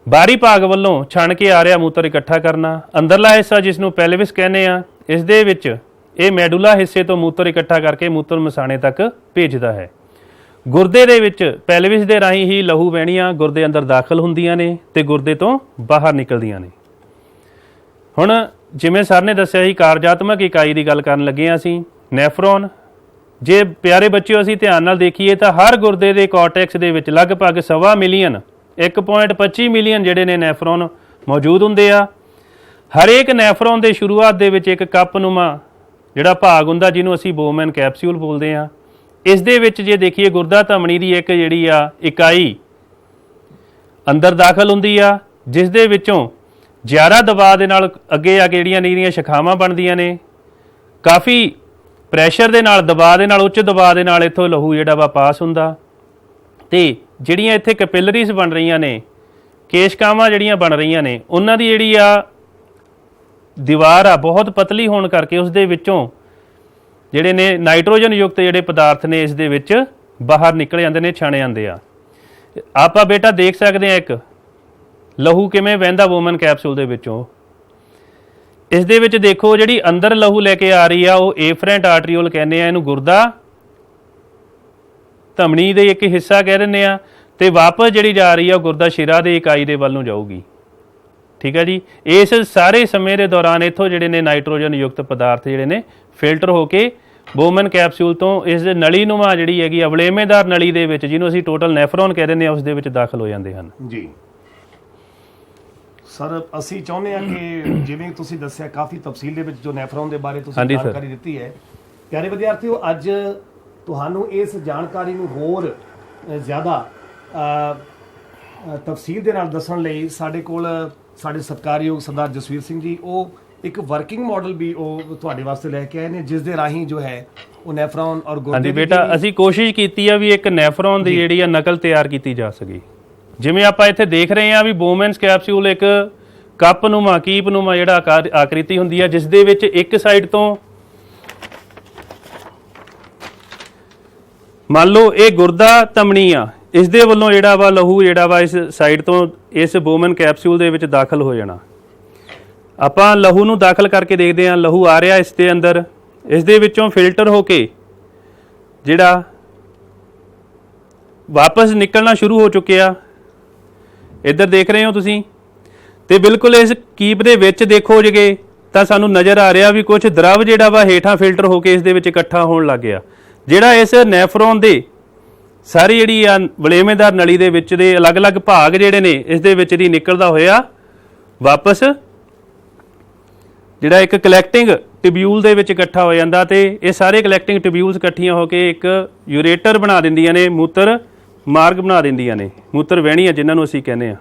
ਬਾਹਰੀ ਭਾਗ ਵੱਲੋਂ ਛਣ ਕੇ ਆ ਰਿਹਾ ਮੂਤਰ ਇਕੱਠਾ ਕਰਨਾ। ਅੰਦਰਲਾ ਹਿੱਸਾ ਜਿਸ ਨੂੰ ਪੈਲਵਿਸ ਕਹਿੰਦੇ ਆ, ਇਸ ਦੇ ਵਿੱਚ ਇਹ ਮੈਡੂਲਾ ਹਿੱਸੇ ਤੋਂ ਮੂਤਰ ਇਕੱਠਾ ਕਰਕੇ ਮੂਤਰ ਮਸਾਣੇ ਤੱਕ ਭੇਜਦਾ ਹੈ। ਗੁਰਦੇ ਦੇ ਵਿੱਚ ਪੈਲਵਿਸ ਦੇ ਰਾਹੀਂ ਹੀ ਲਹੂ ਵਹਿਣੀਆਂ ਗੁਰਦੇ ਅੰਦਰ ਦਾਖਲ ਹੁੰਦੀਆਂ ਨੇ ਤੇ ਗੁਰਦੇ ਤੋਂ ਬਾਹਰ ਨਿਕਲਦੀਆਂ ਨੇ। ਹੁਣ ਜਿਵੇਂ ਸਰ ਨੇ ਦੱਸਿਆ ਸੀ ਕਾਰਜਾਤਮਕ ਇਕਾਈ ਦੀ ਗੱਲ ਕਰਨ ਲੱਗੇ ਹਾਂ ਅਸੀਂ, ਨੈਫਰੋਨ। ਜੇ ਪਿਆਰੇ ਬੱਚਿਓ ਅਸੀਂ ਧਿਆਨ ਨਾਲ ਦੇਖੀਏ ਤਾਂ ਹਰ ਗੁਰਦੇ ਦੇ ਕੋਰਟੈਕਸ ਦੇ ਵਿੱਚ ਲਗਭਗ 1.25 ਮਿਲੀਅਨ 1.25 ਮਿਲੀਅਨ ਜਿਹੜੇ ਨੇ ਨੈਫਰੋਨ ਮੌਜੂਦ ਹੁੰਦੇ ਆ। ਹਰੇਕ ਨੈਫਰੋਨ ਦੇ ਸ਼ੁਰੂਆਤ ਦੇ ਵਿੱਚ ਇੱਕ ਕੱਪਨੁਮਾ ਜਿਹੜਾ ਭਾਗ ਹੁੰਦਾ ਜਿਹਨੂੰ ਅਸੀਂ ਬੋਮੈਨ ਕੈਪਸੂਲ ਬੋਲਦੇ ਆ। ਇਸ ਦੇ ਵਿੱਚ ਜੇ ਦੇਖੀਏ ਗੁਰਦਾ ਧਮਨੀ ਦੀ ਇੱਕ ਜਿਹੜੀ ਆ ਇਕਾਈ ਅੰਦਰ ਦਾਖਲ ਹੁੰਦੀ ਆ, ਜਿਸ ਦੇ ਵਿੱਚੋਂ ਜ਼ਿਆਦਾ ਦਬਾਅ ਦੇ ਨਾਲ ਅੱਗੇ ਆ ਕੇ ਜਿਹੜੀਆਂ ਨੀਰੀਆਂ ਸ਼ਾਖਾਵਾਂ ਬਣਦੀਆਂ ਨੇ। ਕਾਫੀ ਪ੍ਰੈਸ਼ਰ ਦੇ ਨਾਲ, ਦਬਾਅ ਦੇ ਨਾਲ, ਉੱਚ ਦਬਾਅ ਦੇ ਨਾਲ ਇੱਥੋਂ ਲਹੂ ਜਿਹੜਾ ਵਾ ਪਾਸ ਹੁੰਦਾ ਤੇ ਜਿਹੜੀਆਂ ਇੱਥੇ ਕੈਪਿਲਰੀਜ਼ ਬਣ ਰਹੀਆਂ ਨੇ, ਕੇਸ਼ਕਾਵਾਂ ਜਿਹੜੀਆਂ ਬਣ ਰਹੀਆਂ ਨੇ, ਉਹਨਾਂ ਦੀ ਜਿਹੜੀ ਆ ਦੀਵਾਰ ਆ ਬਹੁਤ ਪਤਲੀ ਹੋਣ ਕਰਕੇ ਉਸ ਦੇ ਵਿੱਚੋਂ ਜਿਹੜੇ ਨੇ ਨਾਈਟ੍ਰੋਜਨ ਯੁਕਤ ਜਿਹੜੇ ਪਦਾਰਥ ਨੇ ਇਸ ਦੇ ਵਿੱਚ ਬਾਹਰ ਨਿਕਲ ਜਾਂਦੇ ਨੇ, ਛਾਣੇ ਜਾਂਦੇ ਆ। ਆਪਾਂ ਬੇਟਾ ਦੇਖ ਸਕਦੇ ਆ ਇੱਕ ਲਹੂ ਕਿਵੇਂ ਵਹਿੰਦਾ ਵੂਮਨ ਕੈਪਸੂਲ ਦੇ ਵਿੱਚੋਂ। ਇਸ ਦੇ ਵਿੱਚ ਦੇਖੋ ਜਿਹੜੀ ਅੰਦਰ ਲਹੂ ਲੈ ਕੇ ਆ ਰਹੀ ਆ ਉਹ ਏਫਰੈਂਟ ਆਰਟਰੀਓਲ ਕਹਿੰਦੇ ਆ, ਇਹਨੂੰ ਗੁਰਦਾ ਧਮਨੀ ਦੇ ਇੱਕ ਹਿੱਸਾ ਕਹਿ ਦਿੰਦੇ ਆ, ਤੇ ਵਾਪਸ ਜਿਹੜੀ ਜਾ ਰਹੀ ਆ ਉਹ ਗੁਰਦਾ ਸ਼ਿਰਾ ਦੇ ਇਕਾਈ ਦੇ ਵੱਲ ਨੂੰ ਜਾਊਗੀ। ਠੀਕ ਹੈ ਜੀ। ਇਸ ਸਾਰੇ ਸਮੇਂ ਦੇ ਦੌਰਾਨ ਇੱਥੋਂ ਜਿਹੜੇ ਨੇ ਨਾਈਟ੍ਰੋਜਨ ਯੁਕਤ ਪਦਾਰਥ ਜਿਹੜੇ ਨੇ ਫਿਲਟਰ ਹੋ ਕੇ ਬੋਮਨ ਕੈਪਸੂਲ ਤੋਂ ਇਸ ਦੇ ਨਲੀਨੁਮਾ ਜਿਹੜੀ ਹੈਗੀ ਅਵਲੇਮੇਦਾਰ ਨਲੀ ਦੇ ਵਿੱਚ, ਜਿਹਨੂੰ ਅਸੀਂ ਟੋਟਲ ਨੈਫਰੋਨ ਕਹਿ ਦਿੰਦੇ ਆ, ਉਸ ਦੇ ਵਿੱਚ ਦਾਖਲ ਹੋ ਜਾਂਦੇ ਹਨ। ਜੀ ਸਰ, ਅਸੀਂ ਚਾਹੁੰਦੇ ਹਾਂ ਕਿ ਜਿਵੇਂ ਤੁਸੀਂ ਦੱਸਿਆ ਕਾਫੀ ਤਫਸੀਲ ਦੇ ਵਿੱਚ ਜੋ ਨੈਫਰੋਨ ਦੇ ਬਾਰੇ ਤੁਸੀਂ ਜਾਣਕਾਰੀ ਦਿੱਤੀ ਹੈ, ਪਿਆਰੇ ਵਿਦਿਆਰਥੀਓ, ਅੱਜ ਤੁਹਾਨੂੰ ਇਸ ਜਾਣਕਾਰੀ ਨੂੰ ਹੋਰ ਜ਼ਿਆਦਾ ਤਫਸੀਲ ਦੇ ਨਾਲ ਦੱਸਣ ਲਈ ਸਾਡੇ ਕੋਲ ਸਾਡੇ ਸਤਿਕਾਰਯੋਗ ਸਰਦਾਰ ਜਸਵੀਰ ਸਿੰਘ ਜੀ ਉਹ ਇੱਕ ਵਰਕਿੰਗ ਮਾਡਲ ਵੀ ਉਹ ਤੁਹਾਡੇ ਵਾਸਤੇ ਲੈ ਕੇ ਆਏ ਨੇ, ਜਿਸ ਦੇ ਰਾਹੀਂ ਜੋ ਹੈ ਉਹ ਨੈਫਰੋਨ ਔਰ ਗੁਰਦੇ ਹਾਂਜੀ ਬੇਟਾ, ਅਸੀਂ ਕੋਸ਼ਿਸ਼ ਕੀਤੀ ਆ ਵੀ ਇੱਕ ਨੈਫਰੋਨ ਦੀ ਜਿਹੜੀ ਆ ਨਕਲ ਤਿਆਰ ਕੀਤੀ ਜਾ ਸਕੇ। ਜਿਵੇਂ ਆਪਾਂ ਇੱਥੇ ਦੇਖ ਰਹੇ ਹਾਂ ਵੀ ਬੋਮੈਨਸ ਕੈਪਸੂਲ ਇੱਕ ਕੱਪਨੁਮਾ ਕੀਪਨੁਮਾ ਜਿਹੜਾ ਆਕ੍ਰਿਤੀ ਹੁੰਦੀ ਹੈ, ਜਿਸ ਦੇ ਵਿੱਚ ਇੱਕ ਸਾਈਡ ਤੋਂ ਮੰਨ ਲਓ ਇਹ ਗੁਰਦਾ ਧਮਨੀ ਆ, ਇਸ ਦੇ ਵੱਲੋਂ ਜਿਹੜਾ ਵਾ ਲਹੂ ਜਿਹੜਾ ਵਾ ਇਸ ਸਾਈਡ ਤੋਂ ਇਸ ਬੋਮਨ ਕੈਪਸੂਲ ਦੇ ਵਿੱਚ ਦਾਖਲ ਹੋ ਜਾਣਾ। ਆਪਾਂ ਲਹੂ ਨੂੰ ਦਾਖਲ ਕਰਕੇ ਦੇਖਦੇ ਹਾਂ, ਲਹੂ ਆ ਰਿਹਾ ਇਸ ਦੇ ਅੰਦਰ, ਇਸ ਦੇ ਵਿੱਚੋਂ ਫਿਲਟਰ ਹੋ ਕੇ ਜਿਹੜਾ ਵਾਪਸ ਨਿਕਲਣਾ ਸ਼ੁਰੂ ਹੋ ਚੁੱਕਿਆ। ਇੱਧਰ ਦੇਖ ਰਹੇ ਹੋ ਤੁਸੀਂ, ਤੇ ਬਿਲਕੁਲ ਇਸ ਕੀਪ ਦੇ ਵਿੱਚ ਦੇਖੋ ਜਗੇ ਤਾਂ ਸਾਨੂੰ ਨਜ਼ਰ ਆ ਰਿਹਾ ਵੀ ਕੁਝ ਦਰਵ ਜਿਹੜਾ ਵਾ ਹੇਠਾਂ ਫਿਲਟਰ ਹੋ ਕੇ ਇਸ ਦੇ ਵਿੱਚ ਇਕੱਠਾ ਹੋਣ ਲੱਗ ਗਿਆ, ਜਿਹੜਾ ਇਸ ਨੈਫਰੋਨ ਦੇ ਸਾਰੀ ਜਿਹੜੀ ਆ ਵਲੇਮੇਦਾਰ ਨਲੀ ਦੇ ਵਿੱਚ ਦੇ ਅਲੱਗ-ਅਲੱਗ ਭਾਗ ਜਿਹੜੇ ਨੇ ਇਸ ਦੇ ਵਿੱਚ ਦੀ ਨਿਕਲਦਾ ਹੋਇਆ ਵਾਪਸ ਜਿਹੜਾ ਇੱਕ ਕਲੈਕਟਿੰਗ ਟਿਬਿਊਲ ਦੇ ਵਿੱਚ ਇਕੱਠਾ ਹੋ ਜਾਂਦਾ, ਤੇ ਇਹ ਸਾਰੇ ਕਲੈਕਟਿੰਗ ਟਿਬਿਊਲਸ ਇਕੱਠੀਆਂ ਹੋ ਕੇ ਇੱਕ ਯੂਰੇਟਰ ਬਣਾ ਦਿੰਦੀਆਂ ਨੇ, ਮੂਤਰ ਮਾਰਗ ਬਣਾ ਦਿੰਦੀਆਂ ਨੇ, ਮੂਤਰ ਵਹਿਣੀਆਂ ਜਿਨ੍ਹਾਂ ਨੂੰ ਅਸੀਂ ਕਹਿੰਦੇ ਆ।